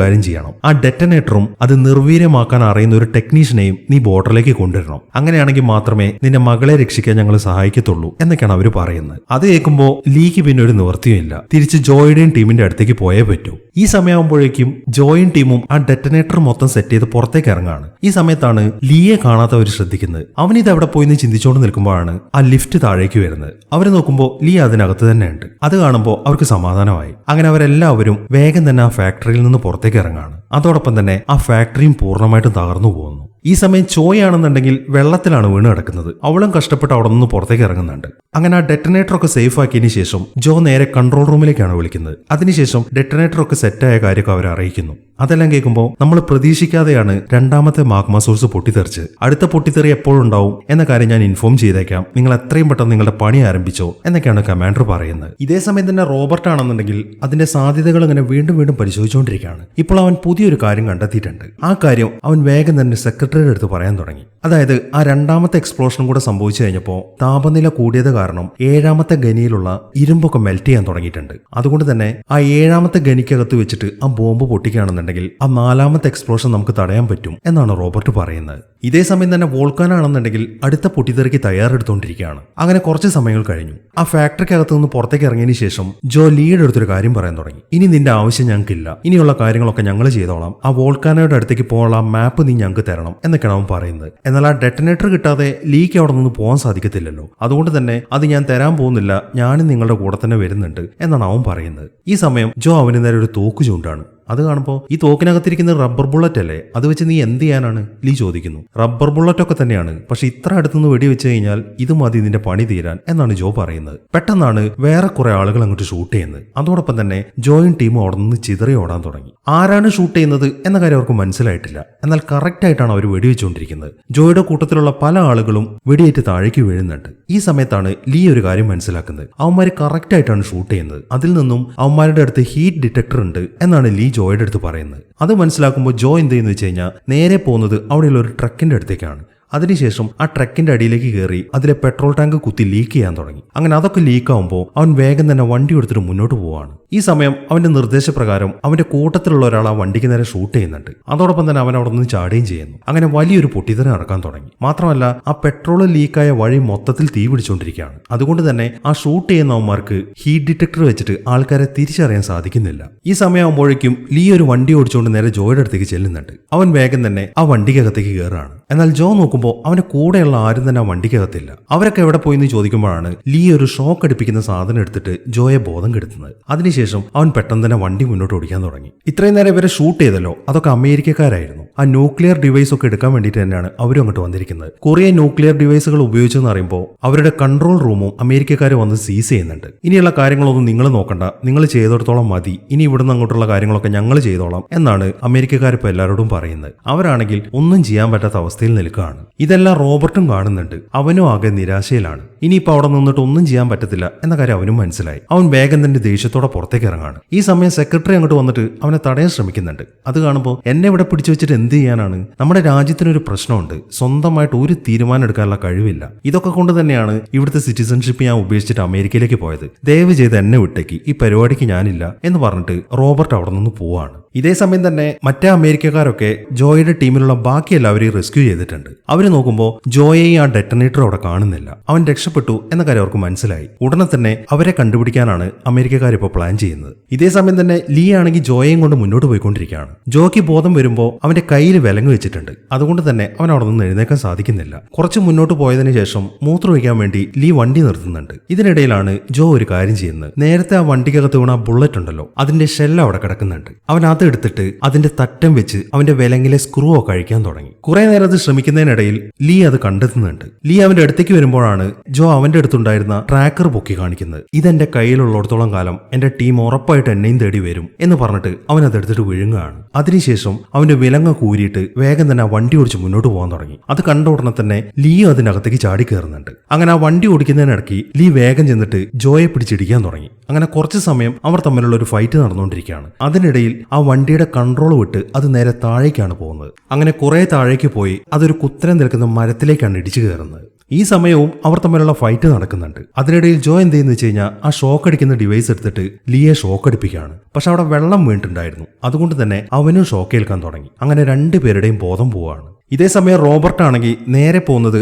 കാര്യം ചെയ്യണം. ആ ഡെറ്റനേറ്ററും അത് നിർവീര്യമാക്കാൻ അറിയുന്ന ഒരു ടെക്നീഷ്യനെയും നീ ബോർഡറിലേക്ക് കൊണ്ടുവരണം. അങ്ങനെയാണെങ്കിൽ മാത്രമേ നിന്റെ മകളെ രക്ഷിക്കാൻ ഞങ്ങൾ സഹായിക്കത്തുള്ളൂ എന്നൊക്കെയാണ് അവർ പറയുന്നത്. അത് കേൾക്കുമ്പോൾ ലീക്ക് പിന്നെ ഒരു നിവൃത്തിയുമില്ല. തിരിച്ച് ജോയുടെയും ടീമിന്റെ അടുത്തേക്ക് പോയേ പറ്റൂ. ഈ സമയമാകുമ്പോഴേക്കും ജോയും ടീമും ആ ഡെറ്റനേറ്റർ മൊത്തം സെറ്റ് ചെയ്ത് പുറത്തേക്ക് ഇറങ്ങാണ്. ഈ സമയത്താണ് ലീയെ കാണാത്തവർ ശ്രദ്ധിക്കുന്നത്. അവൻ ഇത് എവിടെ പോയി ചിന്തിച്ചുകൊണ്ട് നിൽക്കുമ്പോഴാണ് ആ ലിഫ്റ്റ് താഴേക്ക് വരുന്നത്. അവർ നോക്കുമ്പോൾ ലീ അതിനകത്ത് തന്നെയുണ്ട്. അത് കാണുമ്പോൾ അവർക്ക് സമാധാനമായി. അങ്ങനെ അവരെല്ലാവരും വേഗം തന്നെ ആ ഫാക്ടറിയിൽ നിന്ന് പുറത്തേക്ക് ഇറങ്ങാണ്. അതോടൊപ്പം തന്നെ ആ ഫാക്ടറിയും പൂർണ്ണമായിട്ടും തകർന്നു പോകുന്നു. ഈ സമയം ചോയ് ആണെന്നുണ്ടെങ്കിൽ വെള്ളത്തിലാണ് വീണ് കിടക്കുന്നത്. അവളും കഷ്ടപ്പെട്ട് അവിടെ നിന്ന് പുറത്തേക്ക് ഇറങ്ങുന്നുണ്ട്. അങ്ങനെ ആ ഡെറ്റനേറ്റർ ഒക്കെ സേഫ് ആക്കിയതിനു ശേഷം ജോ നേരെ കൺട്രോൾ റൂമിലേക്കാണ് വിളിക്കുന്നത്. അതിനുശേഷം ഡെറ്റനേറ്റർ ഒക്കെ സെറ്റായ കാര്യമൊക്കെ അവരെ അറിയിക്കുന്നു. അതെല്ലാം കേൾക്കുമ്പോൾ നമ്മൾ പ്രതീക്ഷിക്കാതെയാണ് രണ്ടാമത്തെ മാഗ്മ സോഴ്സ് പൊട്ടിത്തെറിച്ച് അടുത്ത പൊട്ടിത്തെറി എപ്പോഴുണ്ടാവും എന്ന കാര്യം ഞാൻ ഇൻഫോം ചെയ്തേക്കാം, നിങ്ങൾ എത്രയും പെട്ടെന്ന് നിങ്ങളുടെ പണി ആരംഭിച്ചോ എന്നൊക്കെയാണ് കമാൻഡർ പറയുന്നത്. ഇതേ സമയം തന്നെ റോബർട്ട് ആണെന്നുണ്ടെങ്കിൽ അതിന്റെ സാധ്യതകൾ ഇങ്ങനെ വീണ്ടും വീണ്ടും പരിശോധിച്ചുകൊണ്ടിരിക്കുകയാണ്. ഇപ്പോൾ അവൻ പുതിയൊരു കാര്യം കണ്ടെത്തിയിട്ടുണ്ട്. ആ കാര്യം അവൻ വേഗം തന്നെ സെക്രട്ടറിയുടെ അടുത്ത് പറയാൻ തുടങ്ങി. അതായത് ആ രണ്ടാമത്തെ എക്സ്പ്ലോഷനും കൂടെ സംഭവിച്ചു കഴിഞ്ഞപ്പോൾ താപനില കൂടിയത് കാരണം ഏഴാമത്തെ ഖനിയിലുള്ള ഇരുമ്പൊക്കെ മെൽറ്റ് ചെയ്യാൻ തുടങ്ങിയിട്ടുണ്ട്. അതുകൊണ്ട് തന്നെ ആ ഏഴാമത്തെ ഖനിക്കകത്ത് വെച്ചിട്ട് ആ ബോംബ് പൊട്ടിക്കുകയാണെന്നുണ്ടെങ്കിൽ ആ നാലാമത്തെ എക്സ്പ്ലോഷൻ നമുക്ക് തടയാൻ പറ്റും എന്നാണ് റോബർട്ട് പറയുന്നത്. ഇതേ സമയം തന്നെ വോൾക്കാനാണെന്നുണ്ടെങ്കിൽ അടുത്ത പൊട്ടിത്തെറിക്ക് തയ്യാറെടുത്തുകൊണ്ടിരിക്കുകയാണ്. അങ്ങനെ കുറച്ച് സമയങ്ങൾ കഴിഞ്ഞു. ആ ഫാക്ടറിക്കകത്ത് നിന്ന് പുറത്തേക്ക് ഇറങ്ങിയതിനു ശേഷം ജോ ലീയുടെ അടുത്തൊരു കാര്യം പറയാൻ തുടങ്ങി. ഇനി നിന്റെ ആവശ്യം ഞങ്ങൾക്കില്ല, ഇനിയുള്ള കാര്യങ്ങളൊക്കെ ഞങ്ങൾ ചെയ്തോളാം. ആ വോൾക്കാനോയുടെ അടുത്തേക്ക് പോകാനുള്ള ആ മാപ്പ് നീ ഞങ്ങൾക്ക് തരണം എന്നൊക്കെയാണ് അവൻ പറയുന്നത്. എന്നാൽ ആ ഡെറ്റനേറ്റർ കിട്ടാതെ ലീക്ക് അവിടെ നിന്ന് പോകാൻ സാധിക്കത്തില്ലല്ലോ. അതുകൊണ്ട് തന്നെ അത് ഞാൻ തരാൻ പോകുന്നില്ല, ഞാനും നിങ്ങളുടെ കൂടെ തന്നെ വരുന്നുണ്ട് എന്നാണ് അവൻ പറയുന്നത്. ഈ സമയം ജോ അവന് നേരെ ഒരു തോക്ക് ചൂണ്ടാണ്. അത് കാണുമ്പോൾ ഈ തോക്കിനകത്തിരിക്കുന്ന റബ്ബർ ബുള്ളറ്റ് അല്ലേ, അത് വെച്ച് നീ എന്ത് ചെയ്യാനാണ് ലീ ചോദിക്കുന്നു. റബ്ബർ ബുള്ളറ്റ് ഒക്കെ തന്നെയാണ്, പക്ഷെ ഇത്ര അടുത്തുനിന്ന് വെടിവെച്ച് കഴിഞ്ഞാൽ ഇത് മതി നിന്റെ പണി തീരാൻ എന്നാണ് ജോ പറയുന്നത്. പെട്ടെന്നാണ് വേറെ കുറെ ആളുകൾ അങ്ങോട്ട് ഷൂട്ട് ചെയ്യുന്നത്. അതോടൊപ്പം തന്നെ ജോയും ടീമും അവിടെ നിന്ന് ചിതറി ഓടാൻ തുടങ്ങി. ആരാണ് ഷൂട്ട് ചെയ്യുന്നത് എന്ന കാര്യം അവർക്ക് മനസ്സിലായിട്ടില്ല. എന്നാൽ കറക്റ്റ് ആയിട്ടാണ് അവർ വെടിവെച്ചുകൊണ്ടിരിക്കുന്നത്. ജോയുടെ കൂട്ടത്തിലുള്ള പല ആളുകളും വെടിയേറ്റ് താഴേക്ക് വീഴുന്നുണ്ട്. ഈ സമയത്താണ് ലീ ഒരു കാര്യം മനസ്സിലാക്കുന്നത്. അവന്മാര് കറക്റ്റ് ആയിട്ടാണ് ഷൂട്ട് ചെയ്യുന്നത്. അതിൽ നിന്നും അവന്മാരുടെ അടുത്ത് ഹീറ്റ് ഡിറ്റക്ടർ ഉണ്ട് എന്നാണ് ലീ ജോയുടെ അടുത്ത് പറയുന്നത്. അത് മനസ്സിലാക്കുമ്പോൾ ജോ എന്ത് ചെയ്യുന്നു വെച്ച് കഴിഞ്ഞാൽ നേരെ പോകുന്നത് അവിടെയുള്ള ഒരു ട്രക്കിന്റെ അടുത്തേക്കാണ്. അതിനുശേഷം ആ ട്രക്കിന്റെ അടിയിലേക്ക് കയറി അതിലെ പെട്രോൾ ടാങ്ക് കുത്തി ലീക്ക് ചെയ്യാൻ തുടങ്ങി. അങ്ങനെ അതൊക്കെ ലീക്കാവുമ്പോൾ അവൻ വേഗം തന്നെ വണ്ടി എടുത്തിട്ട് മുന്നോട്ട് പോവാണ്. ഈ സമയം അവന്റെ നിർദ്ദേശപ്രകാരം അവന്റെ കൂട്ടത്തിലുള്ള ഒരാൾ ആ വണ്ടിക്ക് നേരെ ഷൂട്ട് ചെയ്യുന്നുണ്ട്. അതോടൊപ്പം തന്നെ അവൻ അവിടെ നിന്ന് ചാടുകയും ചെയ്യുന്നു. അങ്ങനെ വലിയൊരു പൊട്ടിത്തെറി നടക്കാൻ തുടങ്ങി. മാത്രമല്ല ആ പെട്രോൾ ലീക്കായ വഴി മൊത്തത്തിൽ തീ പിടിച്ചുകൊണ്ടിരിക്കുകയാണ്. അതുകൊണ്ട് തന്നെ ആ ഷൂട്ട് ചെയ്യുന്നവന്മാർക്ക് ഹീറ്റ് ഡിറ്റക്ടർ വെച്ചിട്ട് ആൾക്കാരെ തിരിച്ചറിയാൻ സാധിക്കുന്നില്ല. ഈ സമയമാകുമ്പോഴേക്കും ലീ ഒരു വണ്ടി ഓടിച്ചുകൊണ്ട് നേരെ ജോയുടെ അടുത്തേക്ക് ചെല്ലുന്നുണ്ട്. അവൻ വേഗം തന്നെ ആ വണ്ടിക്കകത്തേക്ക് കയറാണ്. എന്നാൽ ജോ നോക്കുമ്പോൾ അവന്റെ കൂടെയുള്ള ആരും തന്നെ ആ വണ്ടിക്കകത്തില്ല. അവരൊക്കെ എവിടെ പോയി എന്ന് ചോദിക്കുമ്പോഴാണ് ലീ ഒരു ഷോക്ക് അടിപ്പിക്കുന്ന സാധനം എടുത്തിട്ട് ജോയെ ബോധം കെടുത്തുന്നത്. അതിനുശേഷം അവൻ പെട്ടെന്ന് തന്നെ വണ്ടി മുന്നോട്ട് ഓടിക്കാൻ തുടങ്ങി. ഇത്രയും നേരം ഇവരെ ഷൂട്ട് ചെയ്തല്ലോ, അതൊക്കെ അമേരിക്കക്കാരായിരുന്നു. ആ ന്യൂക്ലിയർ ഡിവൈസ് ഒക്കെ എടുക്കാൻ വേണ്ടിയിട്ട് തന്നെയാണ് അവരും അങ്ങോട്ട് വന്നിരിക്കുന്നത്. കുറേ ന്യൂക്ലിയർ ഡിവൈസുകൾ ഉപയോഗിച്ചെന്ന് അറിയുമ്പോൾ അവരുടെ കൺട്രോൾ റൂമും അമേരിക്കക്കാർ വന്ന് സീസ് ചെയ്യുന്നുണ്ട്. ഇനിയുള്ള കാര്യങ്ങളൊന്നും നിങ്ങൾ നോക്കണ്ട, നിങ്ങൾ ചെയ്തിടത്തോളം മതി, ഇനി ഇവിടുന്ന് അങ്ങോട്ടുള്ള കാര്യങ്ങളൊക്കെ ഞങ്ങൾ ചെയ്തോളാം എന്നാണ് അമേരിക്കക്കാരിപ്പോൾ എല്ലാവരോടും പറയുന്നത്. അവരാണെങ്കിൽ ഒന്നും ചെയ്യാൻ പറ്റാത്ത അവസ്ഥയിൽ നിൽക്കുകയാണ്. ഇതെല്ലാം റോബർട്ടും കാണുന്നുണ്ട്. അവനും ആകെ നിരാശയിലാണ്. ഇനിയിപ്പോൾ അവിടെ നിന്നിട്ട് ഒന്നും ചെയ്യാൻ പറ്റത്തില്ല എന്ന കാര്യം അവനും മനസ്സിലായി. അവൻ വേഗം തന്നെ ദേഷ്യത്തോടെ പുറത്തേക്ക് ഇറങ്ങാണ്. ഈ സമയം സെക്രട്ടറി അങ്ങോട്ട് വന്നിട്ട് അവനെ തടയാൻ ശ്രമിക്കുന്നുണ്ട്. അത് കാണുമ്പോൾ എന്നെ ഇവിടെ പിടിച്ചു വെച്ചിട്ട് എന്ത് ചെയ്യാനാണ്, നമ്മുടെ രാജ്യത്തിനൊരു പ്രശ്നമുണ്ട്, സ്വന്തമായിട്ട് ഒരു തീരുമാനം എടുക്കാനുള്ള കഴിവില്ല. ഇതൊക്കെ കൊണ്ട് തന്നെയാണ് ഇവിടുത്തെ സിറ്റിസൺഷിപ്പ് ഞാൻ ഉപേക്ഷിച്ചിട്ട് അമേരിക്കയിലേക്ക് പോയത്. ദയവ് ചെയ്ത് എന്നെ വിട്ടേക്ക്, ഈ പരിപാടിക്ക് ഞാനില്ല എന്ന് പറഞ്ഞിട്ട് റോബർട്ട് അവിടെ നിന്ന് പോവാണ്. ഇതേ സമയം തന്നെ മറ്റേ അമേരിക്കക്കാരൊക്കെ ജോയുടെ ടീമിലുള്ള ബാക്കി എല്ലാവരെയും റെസ്ക്യൂ ചെയ്തിട്ടുണ്ട്. അവര് നോക്കുമ്പോൾ ജോയെയും ആ ഡെറ്റനേറ്റർ അവിടെ കാണുന്നില്ല. അവൻ രക്ഷപ്പെട്ടു എന്ന കാര്യം അവർക്ക് മനസ്സിലായി. ഉടനെ തന്നെ അവരെ കണ്ടുപിടിക്കാനാണ് അമേരിക്കക്കാർ ഇപ്പോൾ പ്ലാൻ ചെയ്യുന്നത്. ഇതേ സമയം തന്നെ ലീ ആണെങ്കിൽ ജോയെയും കൊണ്ട് മുന്നോട്ട് പോയിക്കൊണ്ടിരിക്കുകയാണ്. ജോയ്ക്ക് ബോധം വരുമ്പോൾ അവന്റെ കയ്യിൽ വിലങ്ങ് വെച്ചിട്ടുണ്ട്. അതുകൊണ്ട് തന്നെ അവൻ അവിടെ നിന്ന് എഴുന്നേക്കാൻ സാധിക്കുന്നില്ല. കുറച്ച് മുന്നോട്ട് പോയതിനു ശേഷം മൂത്രമൊഴിക്കാൻ വേണ്ടി ലീ വണ്ടി നിർത്തുന്നുണ്ട്. ഇതിനിടയിലാണ് ജോ ഒരു കാര്യം ചെയ്യുന്നത്. നേരത്തെ ആ വണ്ടിക്കകത്ത് വീണ ബുള്ളറ്റ് ഉണ്ടല്ലോ, അതിന്റെ ഷെല്ല് അവിടെ കിടക്കുന്നുണ്ട്. അവൻ അത് എടുത്തിട്ട് അതിന്റെ തട്ടം വെച്ച് അവന്റെ വിലങ്ങിലെ സ്ക്രൂ ഒക്കെ കഴിക്കാൻ തുടങ്ങി. കുറെ നേരം അത് ശ്രമിക്കുന്നതിനിടയിൽ ലീ അത് കണ്ടെത്തുന്നുണ്ട്. ലീ അവന്റെ അടുത്തേക്ക് വരുമ്പോഴാണ് ജോ അവന്റെ അടുത്തുണ്ടായിരുന്ന ട്രാക്കർ പൊക്കി കാണിക്കുന്നത്. ഇതെന്റെ കയ്യിലുള്ളിടത്തോളം കാലം എന്റെ ടീം ഉറപ്പായിട്ട് എന്നെയും തേടി വരും എന്ന് പറഞ്ഞിട്ട് അവൻ അതെടുത്തിട്ട് വിഴുങ്ങുകയാണ്. അതിനുശേഷം അവന്റെ വിലങ്ങ കൂരിയിട്ട് വേഗം തന്നെ ആ വണ്ടി ഓടിച്ച് മുന്നോട്ട് പോകാൻ തുടങ്ങി. അത് കണ്ട ഉടനെ തന്നെ ലീയും അതിനകത്തേക്ക് ചാടി കയറുന്നുണ്ട്. അങ്ങനെ ആ വണ്ടി ഓടിക്കുന്നതിനിടയ്ക്ക് ലീ വേഗം ചെന്നിട്ട് ജോയെ പിടിച്ചിടിക്കാൻ തുടങ്ങി. അങ്ങനെ കുറച്ച് സമയം അവർ തമ്മിലുള്ള ഒരു ഫൈറ്റ് നടന്നുകൊണ്ടിരിക്കുകയാണ്. അതിനിടയിൽ ആ വണ്ടിയുടെ കൺട്രോൾ വിട്ട് അത് നേരെ താഴേക്കാണ് പോകുന്നത്. അങ്ങനെ കുറെ താഴേക്ക് പോയി അതൊരു കുത്തരം നിൽക്കുന്ന മരത്തിലേക്കാണ് ഇടിച്ചു കയറുന്നത്. ഈ സമയവും അവർ തമ്മിലുള്ള ഫൈറ്റ് നടക്കുന്നുണ്ട്. അതിനിടയിൽ ജോ എന്ത് ചെയ്യുന്ന വെച്ച് കഴിഞ്ഞാൽ ആ ഷോക്ക് അടിക്കുന്ന ഡിവൈസ് എടുത്തിട്ട് ലീയെ ഷോക്ക് അടിപ്പിക്കുകയാണ്. പക്ഷെ അവിടെ വെള്ളം വീണിട്ടുണ്ടായിരുന്നു. അതുകൊണ്ട് തന്നെ അവനും ഷോക്ക് ഏൽക്കാൻ തുടങ്ങി. അങ്ങനെ രണ്ടുപേരുടെയും ബോധം പോവാണ്. ഇതേ സമയം റോബർട്ട് ആണെങ്കിൽ നേരെ പോകുന്നത്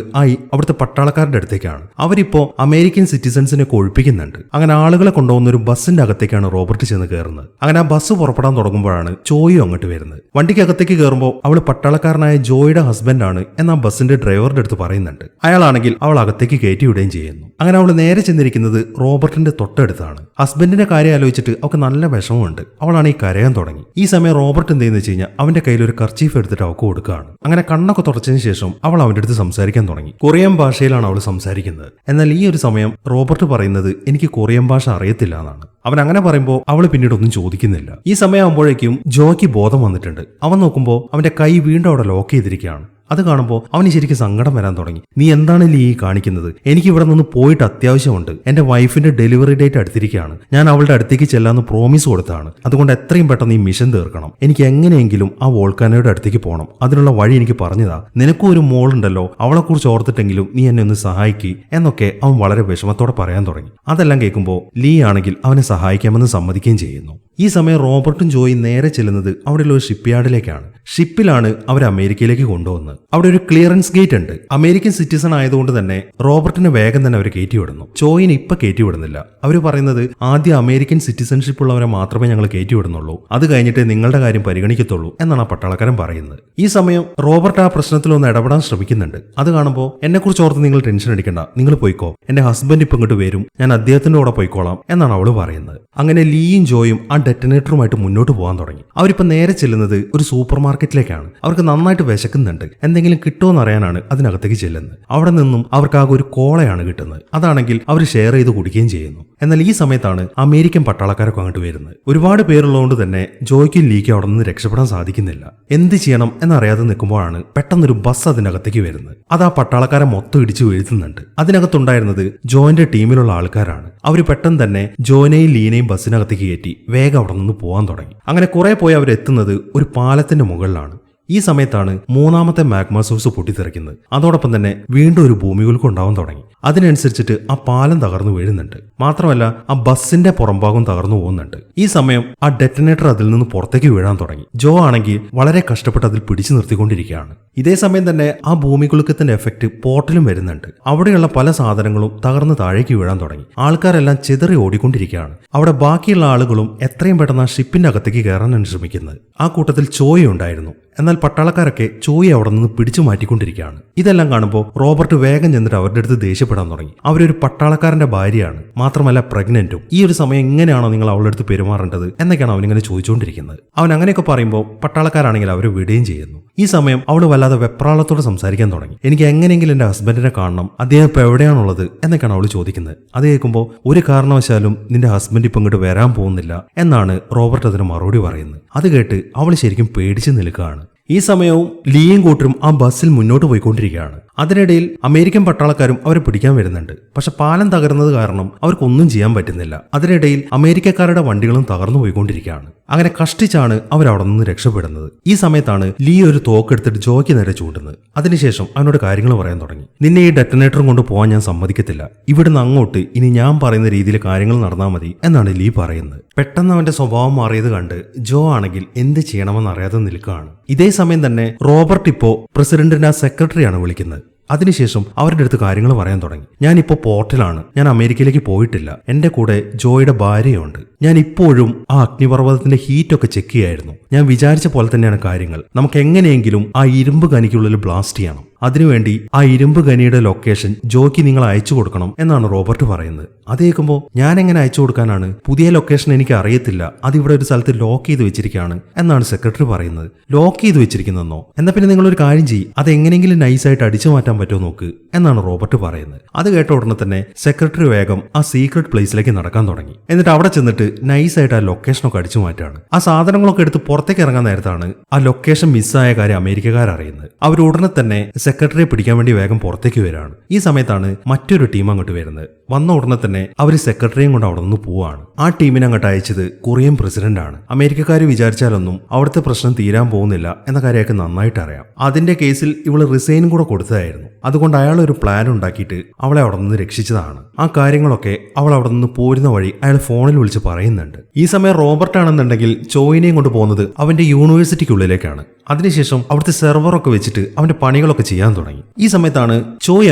അവിടുത്തെ പട്ടാളക്കാരുടെ അടുത്തേക്കാണ്. അവരിപ്പോ അമേരിക്കൻ സിറ്റിസൺസിനെ ഒഴിപ്പിക്കുന്നുണ്ട്. അങ്ങനെ ആളുകളെ കൊണ്ടുപോകുന്ന ഒരു ബസ്സിന്റെ അകത്തേക്കാണ് റോബർട്ട് ചെന്ന് കയറുന്നത്. അങ്ങനെ ആ ബസ് പുറപ്പെടാൻ തുടങ്ങുമ്പോഴാണ് ജോയും അങ്ങോട്ട് വരുന്നത്. വണ്ടിക്കകത്തേക്ക് കയറുമ്പോൾ അവള് പട്ടാളക്കാരനായ ജോയുടെ ഹസ്ബൻഡാണ് എന്ന ബസ്സിന്റെ ഡ്രൈവറുടെ അടുത്ത് പറയുന്നുണ്ട്. അയാളാണെങ്കിൽ അവൾ അകത്തേക്ക് കയറ്റിവിടുകയും ചെയ്യുന്നു. അങ്ങനെ അവൾ നേരെ ചെന്നിരിക്കുന്നത് റോബർട്ടിന്റെ തൊട്ടടുത്താണ്. ഹസ്ബൻഡിന്റെ കാര്യം ആലോചിച്ചിട്ട് അവൾക്ക് നല്ല വിഷമമുണ്ട്. അവളാണ് ഈ കരയാൻ തുടങ്ങി. ഈ സമയം റോബർട്ട് എന്ത് ചെയ്യുന്ന വെച്ച് കഴിഞ്ഞാൽ അവന്റെ കയ്യിൽ ഒരു കർച്ചീഫ് എടുത്തിട്ട് അവൾക്ക് കൊടുക്കുകയാണ്. അങ്ങനെ കണ്ണൊക്കെ തുടച്ചതിന് ശേഷം അവൾ അവന്റെ അടുത്ത് സംസാരിക്കാൻ തുടങ്ങി. കൊറിയൻ ഭാഷയിലാണ് അവൾ സംസാരിക്കുന്നത്. എന്നാൽ ഈ ഒരു സമയം റോബർട്ട് പറയുന്നത് എനിക്ക് കൊറിയൻ ഭാഷ അറിയത്തില്ല എന്നാണ്. അവൻ അങ്ങനെ പറയുമ്പോൾ അവൾ പിന്നീട് ഒന്നും ചോദിക്കുന്നില്ല. ഈ സമയമാകുമ്പോഴേക്കും ജോയ്ക്ക് ബോധം വന്നിട്ടുണ്ട്. അവൻ നോക്കുമ്പോൾ അവന്റെ കൈ വീണ്ടും അവിടെ ലോക്ക് ചെയ്തിരിക്കുകയാണ്. അത് കാണുമ്പോൾ അവന് ശരിക്കും സങ്കടം വരാൻ തുടങ്ങി. നീ എന്താണ് ലീ കാണിക്കുന്നത്? എനിക്ക് ഇവിടെ നിന്ന് പോയിട്ട് അത്യാവശ്യമുണ്ട്. എന്റെ വൈഫിന്റെ ഡെലിവറി ഡേറ്റ് അടുത്തിരിക്കുകയാണ്. ഞാൻ അവളുടെ അടുത്തേക്ക് ചെല്ലാന്ന് പ്രോമിസ് കൊടുത്താണ്. അതുകൊണ്ട് എത്രയും പെട്ടെന്ന് ഈ മിഷൻ തീർക്കണം. എനിക്ക് എങ്ങനെയെങ്കിലും ആ വോൾക്കാനോയുടെ അടുത്തേക്ക് പോകണം. അതിനുള്ള വഴി എനിക്ക് പറഞ്ഞതാ. നിനക്കും ഒരു മോളുണ്ടല്ലോ, അവളെക്കുറിച്ച് ഓർത്തിട്ടെങ്കിലും നീ എന്നെ ഒന്ന് സഹായിക്ക് എന്നൊക്കെ അവൻ വളരെ വിഷമത്തോടെ പറയാൻ തുടങ്ങി. അതെല്ലാം കേൾക്കുമ്പോൾ ലീ ആണെങ്കിൽ അവനെ സഹായിക്കാമെന്ന് സമ്മതിക്കുകയും ചെയ്യുന്നു. ഈ സമയം റോബർട്ടും ജോയും നേരെ ചെല്ലുന്നത് അവിടെയുള്ള ഒരു ഷിപ്പ് യാർഡിലേക്കാണ്. ഷിപ്പിലാണ് അവർ അമേരിക്കയിലേക്ക് കൊണ്ടുവന്നത്. അവിടെ ഒരു ക്ലിയറൻസ് ഗേറ്റ് ഉണ്ട്. അമേരിക്കൻ സിറ്റിസൺ ആയതുകൊണ്ട് തന്നെ റോബർട്ടിനെ വേഗം തന്നെ അവർ കയറ്റിവിടുന്നു. ജോയിനെ ഇപ്പൊ കയറ്റിവിടുന്നില്ല. അവർ പറയുന്നത് ആദ്യം അമേരിക്കൻ സിറ്റിസൺഷിപ്പ് ഉള്ളവരെ മാത്രമേ ഞങ്ങൾ കയറ്റിവിടുന്നുള്ളൂ, അത് കഴിഞ്ഞിട്ട് നിങ്ങളുടെ കാര്യം പരിഗണിക്കത്തുള്ളൂ എന്നാണ് ആ പട്ടാളക്കാരൻ പറയുന്നത്. ഈ സമയം റോബർട്ട് ആ പ്രശ്നത്തിലൊന്ന് ഇടപെടാൻ ശ്രമിക്കുന്നുണ്ട്. അത് കാണുമ്പോൾ എന്നെ കുറിച്ച് ഓർത്ത് നിങ്ങൾ ടെൻഷൻ അടിക്കണ്ട, നിങ്ങൾ പോയിക്കോ, എന്റെ ഹസ്ബൻഡ് ഇപ്പൊ ഇങ്ങോട്ട് വരും, ഞാൻ അദ്ദേഹത്തിന്റെ കൂടെ പോയിക്കോളാം എന്നാണ് അവള് പറയുന്നത്. അങ്ങനെ ലീയും ജോയും ആ ഡെറ്റനേറ്ററുമായിട്ട് മുന്നോട്ട് പോകാൻ തുടങ്ങി. അവരിപ്പോ നേരെ ചെല്ലുന്നത് ഒരു സൂപ്പർ മാർക്കറ്റിലേക്കാണ്. അവർക്ക് നന്നായിട്ട് വിശക്കുന്നുണ്ട്. എന്തെങ്കിലും കിട്ടുമോ എന്നറിയാനാണ് അതിനകത്തേക്ക് ചെല്ലുന്നത്. അവിടെ നിന്നും അവർക്ക് ആകെ ഒരു കോളയാണ് കിട്ടുന്നത്. അതാണെങ്കിൽ അവർ ഷെയർ ചെയ്ത് കുടിക്കുകയും ചെയ്യുന്നു. എന്നാൽ ഈ സമയത്താണ് അമേരിക്കൻ പട്ടാളക്കാരൊക്കെ അങ്ങോട്ട് വരുന്നത്. ഒരുപാട് പേരുള്ളതുകൊണ്ട് തന്നെ ജോയ്ക്കും ലീക്കും അവിടെ നിന്ന് രക്ഷപ്പെടാൻ സാധിക്കുന്നില്ല. എന്ത് ചെയ്യണം എന്നറിയാതെ നിൽക്കുമ്പോഴാണ് പെട്ടെന്നൊരു ബസ് അതിനകത്തേക്ക് വരുന്നത്. അത് ആ പട്ടാളക്കാരെ മൊത്തം ഇടിച്ചു വീഴ്ത്തുന്നുണ്ട്. അതിനകത്തുണ്ടായിരുന്നത് ജോയിന്റെ ടീമിലുള്ള ആൾക്കാരാണ്. അവർ പെട്ടെന്ന് തന്നെ ജോനെയും ലീനയും ബസ്സിനകത്തേക്ക് കയറ്റി വേഗം അവിടെ നിന്ന് പോകാൻ തുടങ്ങി. അങ്ങനെ കുറെ പോയി അവരെത്തുന്നത് ഒരു പാലത്തിന്റെ മുകളിലാണ്. ഈ സമയത്താണ് മൂന്നാമത്തെ മാഗ്മ സോഴ്സ് പൊട്ടിത്തെറിക്കുന്നത്. അതോടൊപ്പം തന്നെ വീണ്ടും ഒരു ഭൂമികുലുക്കം ഉണ്ടാവാൻ തുടങ്ങി. അതിനനുസരിച്ചിട്ട് ആ പാലം തകർന്നു വീഴുന്നുണ്ട്. മാത്രമല്ല ആ ബസ്സിന്റെ പുറംഭാഗം തകർന്നു പോകുന്നുണ്ട്. ഈ സമയം ആ ഡെറ്റനേറ്റർ അതിൽ നിന്ന് പുറത്തേക്ക് വീഴാൻ തുടങ്ങി. ജോ ആണെങ്കിൽ വളരെ കഷ്ടപ്പെട്ട് അതിൽ പിടിച്ചു നിർത്തിക്കൊണ്ടിരിക്കുകയാണ്. ഇതേ സമയം തന്നെ ആ ഭൂമികുലുക്കത്തിന്റെ എഫക്ട് പോർട്ടിലും വരുന്നുണ്ട്. അവിടെയുള്ള പല സാധനങ്ങളും തകർന്ന് താഴേക്ക് വീഴാൻ തുടങ്ങി. ആൾക്കാരെല്ലാം ചിതറി ഓടിക്കൊണ്ടിരിക്കുകയാണ്. അവിടെ ബാക്കിയുള്ള ആളുകളും എത്രയും പെട്ടെന്ന് ആ ഷിപ്പിന്റെ അകത്തേക്ക് കയറാനാണ് ശ്രമിക്കുന്നത്. ആ കൂട്ടത്തിൽ ചോയ ഉണ്ടായിരുന്നു. എന്നാൽ പട്ടാളക്കാരൊക്കെ ചോയി അവിടെ നിന്ന് പിടിച്ചു മാറ്റിക്കൊണ്ടിരിക്കുകയാണ്. ഇതെല്ലാം കാണുമ്പോൾ റോബർട്ട് വേഗം ചെന്നിട്ട് അവരുടെ അടുത്ത് ദേഷ്യപ്പെടാൻ തുടങ്ങി. അവരൊരു പട്ടാളക്കാരന്റെ ഭാര്യയാണ്, മാത്രമല്ല പ്രഗ്നന്റും. ഈ ഒരു സമയം എങ്ങനെയാണോ നിങ്ങൾ അവളുടെ അടുത്ത് പെരുമാറേണ്ടത് എന്നൊക്കെയാണ് അവനിങ്ങനെ ചോദിച്ചുകൊണ്ടിരിക്കുന്നത്. അവൻ അങ്ങനെയൊക്കെ പറയുമ്പോൾ പട്ടാളക്കാരാണെങ്കിൽ അവരെ വിടുകയും ചെയ്യുന്നു. ഈ സമയം അവൾ വല്ലാതെ വെപ്രാളത്തോടെ സംസാരിക്കാൻ തുടങ്ങി. എനിക്ക് എങ്ങനെയെങ്കിലും എന്റെ ഹസ്ബൻഡിനെ കാണണം, അദ്ദേഹം ഇപ്പൊ എവിടെയാണുള്ളത് എന്നൊക്കെയാണ് അവൾ ചോദിക്കുന്നത്. അത് കേൾക്കുമ്പോൾ ഒരു കാരണവശാലും നിന്റെ ഹസ്ബൻഡ് ഇപ്പൊ ഇങ്ങോട്ട് വരാൻ പോകുന്നില്ല എന്നാണ് റോബർട്ട് അതിന് മറുപടി പറയുന്നത്. അത് കേട്ട് അവൾ ശരിക്കും പേടിച്ച് നിൽക്കുകയാണ്. ഈ സമയവും ലീയും കൂട്ടരും ആ ബസ്സിൽ മുന്നോട്ട് പോയിക്കൊണ്ടിരിക്കുകയാണ്. അതിനിടയിൽ അമേരിക്കൻ പട്ടാളക്കാരും അവരെ പിടിക്കാൻ വരുന്നുണ്ട്. പക്ഷെ പാലം തകർന്നത് കാരണം അവർക്കൊന്നും ചെയ്യാൻ പറ്റുന്നില്ല. അതിനിടയിൽ അമേരിക്കക്കാരുടെ വണ്ടികളും തകർന്നു പോയിക്കൊണ്ടിരിക്കുകയാണ്. അങ്ങനെ കഷ്ടിച്ചാണ് അവരവിടെ നിന്ന് രക്ഷപ്പെടുന്നത്. ഈ സമയത്താണ് ലീ ഒരു തോക്കെടുത്തിട്ട് ജോയ്ക്ക് നേരെ ചൂണ്ടുന്നത്. അതിനുശേഷം അവനോട് കാര്യങ്ങൾ പറയാൻ തുടങ്ങി. നിന്നെ ഈ ഡെറ്റനേറ്ററും കൊണ്ട് പോകാൻ ഞാൻ സമ്മതിക്കത്തില്ല. ഇവിടുന്ന് അങ്ങോട്ട് ഇനി ഞാൻ പറയുന്ന രീതിയിൽ കാര്യങ്ങൾ നടന്നാൽ മതി എന്നാണ് ലീ പറയുന്നത്. പെട്ടെന്ന് അവന്റെ സ്വഭാവം മാറിയത് കണ്ട് ജോ ആണെങ്കിൽ എന്ത് ചെയ്യണമെന്ന് അറിയാതെ നിൽക്കുകയാണ്. ഇതേ സമയം തന്നെ റോബർട്ട് ഇപ്പോ പ്രസിഡന്റിന്റെ ആ സെക്രട്ടറിയാണ് വിളിക്കുന്നത്. അതിനുശേഷം അവരുടെ അടുത്ത് കാര്യങ്ങൾ പറയാൻ തുടങ്ങി. ഞാനിപ്പോ പോർട്ടിലാണ്. ഞാൻ അമേരിക്കയിലേക്ക് പോയിട്ടില്ല. എന്റെ കൂടെ ജോയുടെ ഭാര്യയുണ്ട്. ഞാൻ ഇപ്പോഴും ആ അഗ്നിപർവ്വതത്തിന്റെ ഹീറ്റൊക്കെ ചെക്ക് ചെയ്യായിരുന്നു. ഞാൻ വിചാരിച്ച പോലെ തന്നെയാണ് കാര്യങ്ങൾ. നമുക്ക് എങ്ങനെയെങ്കിലും ആ ഇരുമ്പ് ഖനിക്കുള്ളിൽ ബ്ലാസ്റ്റ് ചെയ്യണം. അതിനുവേണ്ടി ആ ഇരുമ്പ് ഖനിയുടെ ലൊക്കേഷൻ ജോയ്ക്ക് നിങ്ങൾ അയച്ചു കൊടുക്കണം എന്നാണ് റോബർട്ട് പറയുന്നത്. അത് കേൾക്കുമ്പോൾ ഞാൻ എങ്ങനെ അയച്ചു കൊടുക്കാനാണ്? പുതിയ ലൊക്കേഷൻ എനിക്ക് അറിയത്തില്ല. അതിവിടെ ഒരു സ്ഥലത്ത് ലോക്ക് ചെയ്ത് വെച്ചിരിക്കുകയാണ് എന്നാണ് സെക്രട്ടറി പറയുന്നത്. ലോക്ക് ചെയ്ത് വെച്ചിരിക്കുന്നതെന്നോ? എന്നാ പിന്നെ നിങ്ങളൊരു കാര്യം ചെയ്യും, അത് എങ്ങനെയെങ്കിലും നൈസായിട്ട് അടിച്ചു മാറ്റാൻ പറ്റുമോ നോക്ക് എന്നാണ് റോബർട്ട് പറയുന്നത്. അത് കേട്ട ഉടനെ തന്നെ സെക്രട്ടറി വേഗം ആ സീക്രട്ട് പ്ലേസിലേക്ക് നടക്കാൻ തുടങ്ങി. എന്നിട്ട് അവിടെ ചെന്നിട്ട് നൈസായിട്ട് ആ ലൊക്കേഷനൊക്കെ അടിച്ചു മാറ്റാണ്. ആ സാധനങ്ങളൊക്കെ എടുത്ത് പുറത്തേക്ക് ഇറങ്ങാൻ നേരത്താണ് ആ ലൊക്കേഷൻ മിസ്സായ കാര്യം അമേരിക്കക്കാർ അറിയുന്നത്. അവർ ഉടനെ തന്നെ സെക്രട്ടറിയെ പിടിക്കാൻ വേണ്ടി വേഗം പുറത്തേക്ക് വരികയാണ്. ഈ സമയത്താണ് മറ്റൊരു ടീം അങ്ങോട്ട് വരുന്നത്. വന്ന ഉടനെ തന്നെ അവർ സെക്രട്ടറിയും കൊണ്ട് അവിടെ നിന്ന് പോവാണ്. ആ ടീമിനെ അങ്ങോട്ട് അയച്ചത് കൊറിയൻ പ്രസിഡന്റ് ആണ്. അമേരിക്കക്കാർ വിചാരിച്ചാലൊന്നും അവിടുത്തെ പ്രശ്നം തീരാൻ പോകുന്നില്ല എന്ന കാര്യമൊക്കെ നന്നായിട്ട് അറിയാം. അതിന്റെ കേസിൽ ഇവള് റിസൈനും കൂടെ കൊടുത്തതായിരുന്നു. അതുകൊണ്ട് അയാൾ ഒരു പ്ലാൻ ഉണ്ടാക്കിയിട്ട് അവളെ അവിടെ നിന്ന് രക്ഷിച്ചതാണ്. ആ കാര്യങ്ങളൊക്കെ അവൾ അവിടെ നിന്ന് പോരുന്ന വഴി അയാൾ ഫോണിൽ വിളിച്ച് പറയുന്നുണ്ട്. ഈ സമയം റോബർട്ട് ആണെന്നുണ്ടെങ്കിൽ ചോയിനെയും കൊണ്ട് പോകുന്നത് അവന്റെ യൂണിവേഴ്സിറ്റിക്കുള്ളിലേക്കാണ്. അതിനുശേഷം അവിടുത്തെ സെർവറൊക്കെ വെച്ചിട്ട് അവന്റെ പണികളൊക്കെ ചെയ്യാൻ തുടങ്ങി. ഈ സമയത്താണ് ചോയ്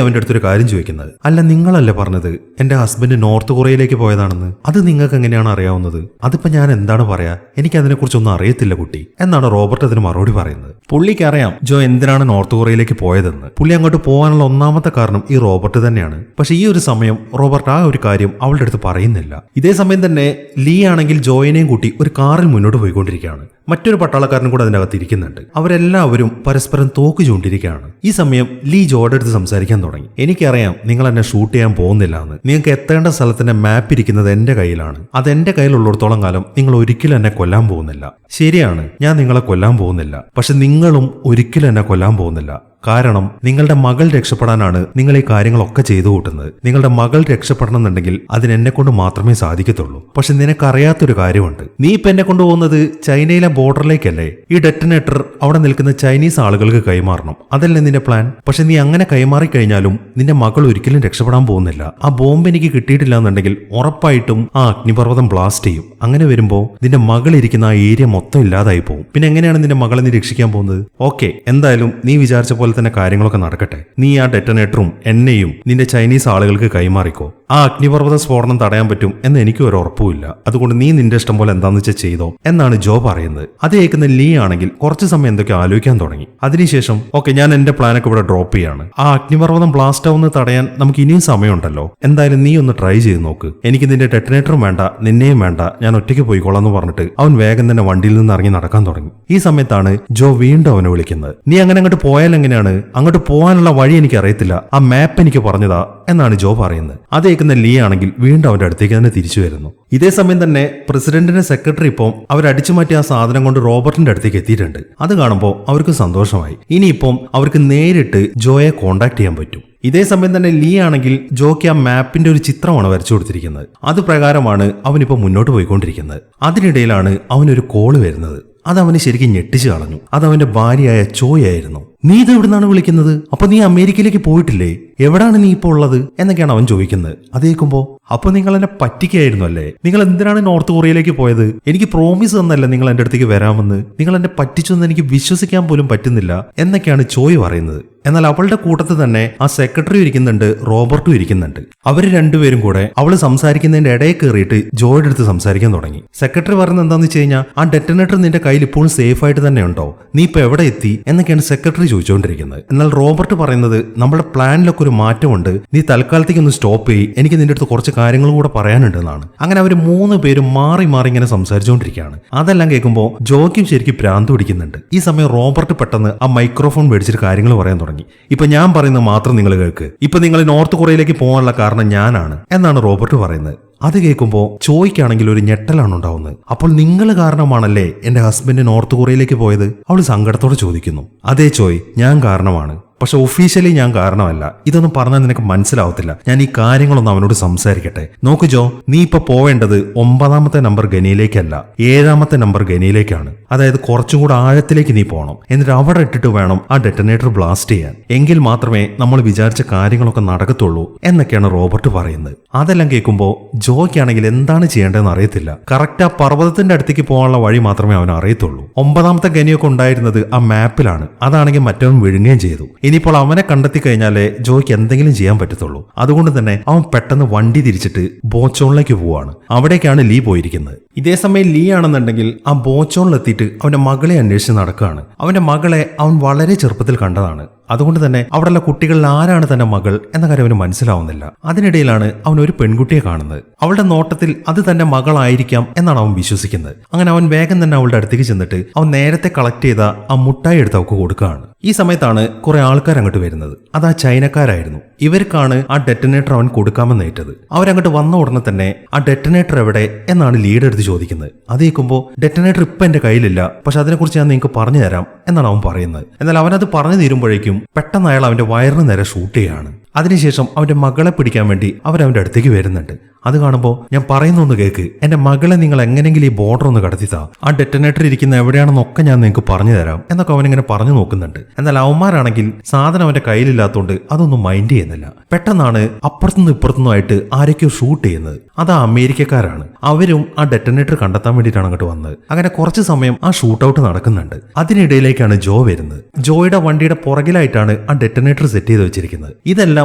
അവന്റെ അടുത്തൊരു കാര്യം ചോദിക്കുന്നത്. അല്ല, നിങ്ങളല്ലേ പറഞ്ഞത് എന്റെ ഹസ്ബൻഡ് നോർത്ത് കൊറിയയിലേക്ക് പോയതാണെന്ന്? അത് നിങ്ങൾക്ക് എങ്ങനെയാണ് അറിയാവുന്നത്? അതിപ്പോ ഞാൻ എന്താണ് പറയാ, എനിക്ക് അതിനെക്കുറിച്ചൊന്നും അറിയത്തില്ല കുട്ടി എന്നാണ് റോബർട്ട് അതിന് മറുപടി പറയുന്നത്. പുള്ളിക്ക് അറിയാം ജോ എന്തിനാണ് നോർത്ത് കൊറിയയിലേക്ക് പോയതെന്ന്. പുള്ളി അങ്ങോട്ട് പോകാനുള്ള ഒന്നാമത്തെ കാരണം ഈ റോബർട്ട് തന്നെയാണ്. പക്ഷെ ഈ ഒരു സമയം റോബർട്ട് ആ ഒരു കാര്യം അവളുടെ അടുത്ത് പറയുന്നില്ല. ഇതേ സമയം തന്നെ ലീ ആണെങ്കിൽ ജോയിനെയും കൂട്ടി ഒരു കാറിൽ മുന്നോട്ട് പോയിക്കൊണ്ടിരിക്കുകയാണ്. മറ്റൊരു പട്ടാളക്കാരനും കൂടെ അതിനകത്ത് ഇരിക്കുന്നുണ്ട്. അവരെല്ലാവരും പരസ്പരം തോക്ക് ചൂണ്ടിരിക്കുകയാണ്. ഈ സമയം ലീ ജോയുടെ അടുത്ത് സംസാരിക്കാൻ തുടങ്ങി. എനിക്കറിയാം നിങ്ങൾ എന്നെ ഷൂട്ട് ചെയ്യാൻ പോകുന്നില്ല എന്ന്. നിങ്ങൾക്ക് എത്തേണ്ട സ്ഥലത്തിന്റെ മാപ്പ് ഇരിക്കുന്നത് എന്റെ കയ്യിലാണ്. അത് എന്റെ കയ്യിലുള്ളിടത്തോളം കാലം നിങ്ങൾ ഒരിക്കലും എന്നെ കൊല്ലാൻ പോകുന്നില്ല. ശരിയാണ്, ഞാൻ നിങ്ങളെ കൊല്ലാൻ പോകുന്നില്ല. പക്ഷെ നിങ്ങളും ഒരിക്കലും എന്നെ കൊല്ലാൻ പോകുന്നില്ല. കാരണം നിങ്ങളുടെ മകൾ രക്ഷപ്പെടാനാണ് നിങ്ങൾ ഈ കാര്യങ്ങളൊക്കെ ചെയ്തു കൂട്ടുന്നത്. നിങ്ങളുടെ മകൾ രക്ഷപ്പെടണമെന്നുണ്ടെങ്കിൽ അതിന് എന്നെ കൊണ്ട് മാത്രമേ സാധിക്കത്തുള്ളൂ. പക്ഷെ നിനക്കറിയാത്തൊരു കാര്യമുണ്ട്. നീ ഇപ്പൊ എന്നെ കൊണ്ടുപോകുന്നത് ചൈനയിലെ ബോർഡറിലേക്കല്ലേ? ഈ ഡെറ്റനേറ്റർ അവിടെ നിൽക്കുന്ന ചൈനീസ് ആളുകൾക്ക് കൈമാറണം. അതല്ലേ നിന്റെ പ്ലാൻ? പക്ഷെ നീ അങ്ങനെ കൈമാറി കഴിഞ്ഞാലും നിന്റെ മകൾ ഒരിക്കലും രക്ഷപ്പെടാൻ പോകുന്നില്ല. ആ ബോംബ് എനിക്ക് കിട്ടിയിട്ടില്ല എന്നുണ്ടെങ്കിൽ ഉറപ്പായിട്ടും ആ അഗ്നിപർവ്വതം ബ്ലാസ്റ്റ് ചെയ്യും. അങ്ങനെ വരുമ്പോ നിന്റെ മകൾ ഇരിക്കുന്ന ആ ഏരിയ മൊത്തം ഇല്ലാതായി പോകും. പിന്നെ എങ്ങനെയാണ് നിന്റെ മകളെ നീ രക്ഷിക്കാൻ പോകുന്നത്? ഓക്കെ, എന്തായാലും നീ വിചാരിച്ച പോലെ തന്നെ കാര്യങ്ങളൊക്കെ നടക്കട്ടെ. നീ ആ ഡെറ്റനേറ്ററും എന്നെയും നിന്റെ ചൈനീസ് ആളുകൾക്ക് കൈമാറിക്കോ. ആ അഗ്നിപർവ്വത സ്ഫോടനം തടയാൻ പറ്റും എന്ന് എനിക്ക് ഒരു ഉറപ്പുമില്ല. അതുകൊണ്ട് നീ നിന്റെ ഇഷ്ടം പോലെ എന്താന്ന് വെച്ചാൽ ചെയ്തോ എന്നാണ് ജോ പറയുന്നത്. അത് കേൾക്കുന്ന ലീ ആണെങ്കിൽ കുറച്ചു സമയം എന്തൊക്കെ ആലോചിക്കാൻ തുടങ്ങി. അതിനുശേഷം ഓക്കെ, ഞാൻ എന്റെ പ്ലാനൊക്കെ ഇവിടെ ഡ്രോപ്പ് ചെയ്യാണ്. ആ അഗ്നിപർവ്വതം ബ്ലാസ്റ്റ് ആവുന്നത് തടയാൻ നമുക്ക് ഇനിയും സമയമുണ്ടല്ലോ. എന്തായാലും നീ ഒന്ന് ട്രൈ ചെയ്ത് നോക്ക്. എനിക്ക് നിന്റെ ഡെറ്റനേറ്ററും വേണ്ട, നിന്നെയും വേണ്ട, ഞാൻ ഒറ്റയ്ക്ക് പോയിക്കോളാം എന്ന് പറഞ്ഞിട്ട് അവൻ വേഗം തന്നെ വണ്ടിയിൽ നിന്ന് ഇറങ്ങി നടക്കാൻ തുടങ്ങി. ഈ സമയത്താണ് ജോ വീണ്ടും അവനെ വിളിക്കുന്നത്. നീ അങ്ങനെ അങ്ങോട്ട് പോയാൽ എങ്ങനെയാണ്? അങ്ങോട്ട് പോകാനുള്ള വഴി എനിക്ക് അറിയത്തില്ല, ആ മാപ്പ് എനിക്ക് പറഞ്ഞതാ എന്നാണ് ജോ പറയുന്നത്. അത് കേൾക്കുന്ന ലീ ആണെങ്കിൽ വീണ്ടും അവന്റെ അടുത്തേക്ക് തന്നെ തിരിച്ചു വരുന്നു. ഇതേ സമയം തന്നെ പ്രസിഡന്റിന്റെ സെക്രട്ടറി ഇപ്പം അവരടിച്ചു മാറ്റിയ ആ സാധനം കൊണ്ട് റോബർട്ടിന്റെ അടുത്തേക്ക് എത്തിയിട്ടുണ്ട്. അത് കാണുമ്പോൾ അവർക്ക് സന്തോഷമായി. ഇനിയിപ്പം അവർക്ക് നേരിട്ട് ജോയെ കോണ്ടാക്ട് ചെയ്യാൻ പറ്റും. ഇതേ സമയം തന്നെ ലീ ആണെങ്കിൽ ജോയ്ക്ക് ആ മാപ്പിന്റെ ഒരു ചിത്രമാണ് വരച്ചു കൊടുത്തിരിക്കുന്നത്. അത് പ്രകാരമാണ് അവനിപ്പോ മുന്നോട്ട് പോയിക്കൊണ്ടിരിക്കുന്നത്. അതിനിടയിലാണ് അവനൊരു കോള് വരുന്നത്. അത് അവന് ശരിക്കും ഞെട്ടിച്ചു കളഞ്ഞു. അത് അവന്റെ ഭാര്യയായ ചോയ് ആയിരുന്നു. നീ ഇത് എവിടുന്നാണ് വിളിക്കുന്നത്? അപ്പൊ നീ അമേരിക്കയിലേക്ക് പോയിട്ടില്ലേ? എവിടാണ് നീ ഇപ്പോൾ ഉള്ളത് എന്നൊക്കെയാണ് അവൻ ചോദിക്കുന്നത്. അത് കേൾക്കുമ്പോ അപ്പൊ നിങ്ങൾ എന്നെ പറ്റിക്കായിരുന്നു അല്ലേ? നിങ്ങൾ എന്തിനാണ് നോർത്ത് കൊറിയയിലേക്ക് പോയത്? എനിക്ക് പ്രോമിസ് തന്നല്ലേ നിങ്ങൾ എന്റെ അടുത്തേക്ക് വരാമെന്ന്. നിങ്ങൾ എന്നെ പറ്റിച്ചെന്ന് എനിക്ക് വിശ്വസിക്കാൻ പോലും പറ്റുന്നില്ല എന്നൊക്കെയാണ് ചോയ് പറയുന്നത്. എന്നാൽ അവളുടെ കൂട്ടത്തിൽ തന്നെ ആ സെക്രട്ടറി ഇരിക്കുന്നുണ്ട്, റോബർട്ടും ഇരിക്കുന്നുണ്ട്. അവര് രണ്ടുപേരും കൂടെ അവള് സംസാരിക്കുന്നതിന്റെ ഇടയിൽ കയറിയിട്ട് ജോയുടെ അടുത്ത് സംസാരിക്കാൻ തുടങ്ങി. സെക്രട്ടറി പറയുന്നത് എന്താന്ന് വെച്ച് കഴിഞ്ഞാൽ, ആ ഡെറ്റനേറ്റർ നിന്റെ കയ്യിൽ ഇപ്പോഴും സേഫ് ആയിട്ട് തന്നെ ഉണ്ടോ? നീ ഇപ്പൊ എവിടെ എത്തി എന്നൊക്കെയാണ് സെക്രട്ടറി ചോദിച്ചുകൊണ്ടിരിക്കുന്നത്. എന്നാൽ റോബർട്ട് പറയുന്നത് നമ്മുടെ പ്ലാനിലൊക്കെ ഒരു മാറ്റമുണ്ട്, നീ തൽക്കാലത്തേക്ക് ഒന്ന് സ്റ്റോപ്പ് ചെയ്യ്, എനിക്ക് നിന്റെ അടുത്ത് കുറച്ച് കാര്യങ്ങൾ കൂടെ പറയാനുണ്ടെന്നാണ്. അങ്ങനെ അവർ 3 പേരും മാറി മാറി ഇങ്ങനെ സംസാരിച്ചുകൊണ്ടിരിക്കുകയാണ്. അതെല്ലാം കേൾക്കുമ്പോൾ ജോയ്ക്കും ശരിക്കും ഭ്രാന്ത് പിടിക്കുന്നുണ്ട്. ഈ സമയം റോബർട്ട് പെട്ടെന്ന് ആ മൈക്രോഫോൺ മേടിച്ചിട്ട് കാര്യങ്ങൾ പറയാൻ തുടങ്ങി. ഇപ്പൊ ഞാൻ പറയുന്നത് മാത്രം നിങ്ങൾ കേൾക്ക്. ഇപ്പൊ നിങ്ങൾ നോർത്ത് കൊറിയയിലേക്ക് പോകാനുള്ള കാരണം ഞാനാണ് എന്നാണ് റോബർട്ട് പറയുന്നത്. അത് കേൾക്കുമ്പോൾ ചോയ്ക്കാണെങ്കിൽ ഒരു ഞെട്ടലാണ് ഉണ്ടാവുന്നത്. അപ്പോൾ നിങ്ങൾ കാരണമാണല്ലേ എന്റെ ഹസ്ബൻഡ് നോർത്ത് കൊറിയയിലേക്ക് പോയത്? അവൾ സങ്കടത്തോടെ ചോദിക്കുന്നു. അതേ ചോയ്, ഞാൻ കാരണമാണ്. പക്ഷെ ഒഫീഷ്യലി ഞാൻ കാരണമല്ല. ഇതൊന്നും പറഞ്ഞാൽ നിനക്ക് മനസ്സിലാവത്തില്ല. ഞാൻ ഈ കാര്യങ്ങളൊന്നും അവനോട് സംസാരിക്കട്ടെ. നോക്കു ജോ, നീ ഇപ്പൊ പോവേണ്ടത് 9ാമത്തെ നമ്പർ ഗനിയിലേക്കല്ല, 7ാമത്തെ നമ്പർ ഗനിയിലേക്കാണ്. അതായത് കുറച്ചും കൂടെ ആഴത്തിലേക്ക് നീ പോകണം. എന്നിട്ട് അവിടെ ഇട്ടിട്ട് വേണം ആ ഡെറ്റനേറ്റർ ബ്ലാസ്റ്റ് ചെയ്യാൻ. എങ്കിൽ മാത്രമേ നമ്മൾ വിചാരിച്ച കാര്യങ്ങളൊക്കെ നടക്കത്തുള്ളൂ എന്നൊക്കെയാണ് റോബർട്ട് പറയുന്നത്. അതെല്ലാം കേൾക്കുമ്പോൾ ജോയ്ക്കാണെങ്കിൽ എന്താണ് ചെയ്യേണ്ടതെന്ന് അറിയത്തില്ല. കറക്റ്റ് ആ പർവ്വതത്തിന്റെ അടുത്തേക്ക് പോകാനുള്ള വഴി മാത്രമേ അവന് അറിയത്തുള്ളൂ. 9ാമത്തെ ഗനിയൊക്കെ ഉണ്ടായിരുന്നത് ആ മാപ്പിലാണ്. അതാണെങ്കിൽ മറ്റവൻ വിഴുങ്ങുകയും ചെയ്തു. ഇനിയിപ്പോൾ അവനെ കണ്ടെത്തി കഴിഞ്ഞാലേ ജോയ്ക്ക് എന്തെങ്കിലും ചെയ്യാൻ പറ്റത്തുള്ളൂ. അതുകൊണ്ട് തന്നെ അവൻ പെട്ടെന്ന് വണ്ടി തിരിച്ചിട്ട് ബോച്ചോണിലേക്ക് പോവാണ്. അവിടേക്കാണ് ലീ പോയിരിക്കുന്നത്. ഇതേ സമയം ലീ ആണെന്നുണ്ടെങ്കിൽ ആ ബോച്ചോണിലെത്തിയിട്ട് അവന്റെ മകളെ അന്വേഷിച്ച് നടക്കുകയാണ്. അവന്റെ മകളെ അവൻ വളരെ ചെറുപ്പത്തിൽ കണ്ടതാണ്. അതുകൊണ്ട് തന്നെ അവിടെയുള്ള കുട്ടികളിൽ ആരാണ് തന്റെ മകൾ എന്ന കാര്യം അവന് മനസ്സിലാവുന്നില്ല. അതിനിടയിലാണ് അവൻ ഒരു പെൺകുട്ടിയെ കാണുന്നത്. അവളുടെ നോട്ടത്തിൽ അത് തന്റെ മകളായിരിക്കാം എന്നാണ് അവൻ വിശ്വസിക്കുന്നത്. അങ്ങനെ അവൻ വേഗം തന്നെ അവളുടെ അടുത്തേക്ക് ചെന്നിട്ട് അവൻ നേരത്തെ കളക്ട് ചെയ്ത ആ മുട്ടായി എടുത്ത് അവൾക്ക് കൊടുക്കുകയാണ്. ഈ സമയത്താണ് കുറെ ആൾക്കാർ അങ്ങോട്ട് വരുന്നത്. അത് ആ ചൈനക്കാരായിരുന്നു. ഇവർക്കാണ് ആ ഡെറ്റനേറ്റർ അവൻ കൊടുക്കാമെന്ന് ഏറ്റത്. അവരങ്ങോട്ട് വന്ന ഉടനെ തന്നെ ആ ഡെറ്റനേറ്റർ എവിടെ എന്നാണ് ലീഡ് എടുത്ത് ചോദിക്കുന്നത്. അത് കേൾക്കുമ്പോൾ ഡെറ്റനേറ്റർ ഇപ്പൊ എന്റെ കയ്യിലില്ല, പക്ഷെ അതിനെക്കുറിച്ച് ഞാൻ നിങ്ങൾക്ക് പറഞ്ഞു തരാം എന്നാണ് അവൻ പറയുന്നത്. എന്നാൽ അവനത് പറഞ്ഞു തീരുമ്പോഴേക്കും പെട്ടെന്ന് അയാൾ അവന്റെ വയറിന് നേരെ ഷൂട്ട് ചെയ്യാണ്. അതിനുശേഷം അവന്റെ മകളെ പിടിക്കാൻ വേണ്ടി അവരവന്റെ അടുത്തേക്ക് വരുന്നുണ്ട്. അത് കാണുമ്പോൾ ഞാൻ പറയുന്നൊന്ന് കേൾക്ക്, എന്റെ മകളെ നിങ്ങൾ എങ്ങനെയെങ്കിലും ഈ ബോർഡർ ഒന്ന് കടത്തിത്താ, ആ ഡെറ്റനേറ്റർ ഇരിക്കുന്ന എവിടെയാണെന്നൊക്കെ ഞാൻ നിങ്ങൾക്ക് പറഞ്ഞു തരാം എന്നൊക്കെ അവനിങ്ങനെ പറഞ്ഞു നോക്കുന്നുണ്ട്. എന്നാൽ അവന്മാരാണെങ്കിൽ സാധനം അവന്റെ കയ്യിലില്ലാത്തതുകൊണ്ട് അതൊന്നും മൈൻഡ് ചെയ്യുന്നില്ല. പെട്ടെന്നാണ് അപ്പുറത്തുനിന്ന് ഇപ്പുറത്തുനിന്നുമായിട്ട് ആരൊക്കെയോ ഷൂട്ട് ചെയ്യുന്നത്. അത് ആ അമേരിക്കക്കാരാണ്. അവരും ആ ഡെറ്റനേറ്റർ കണ്ടെത്താൻ വേണ്ടിയിട്ടാണ് അങ്ങോട്ട് വന്നത്. അങ്ങനെ കുറച്ച് സമയം ആ ഷൂട്ട് ഔട്ട് നടക്കുന്നുണ്ട്. അതിനിടയിലേക്കാണ് ജോ വരുന്നത്. ജോയുടെ വണ്ടിയുടെ പുറകിലായിട്ടാണ് ആ ഡെറ്റനേറ്റർ സെറ്റ് ചെയ്ത് വെച്ചിരിക്കുന്നത്. ഇതെല്ലാം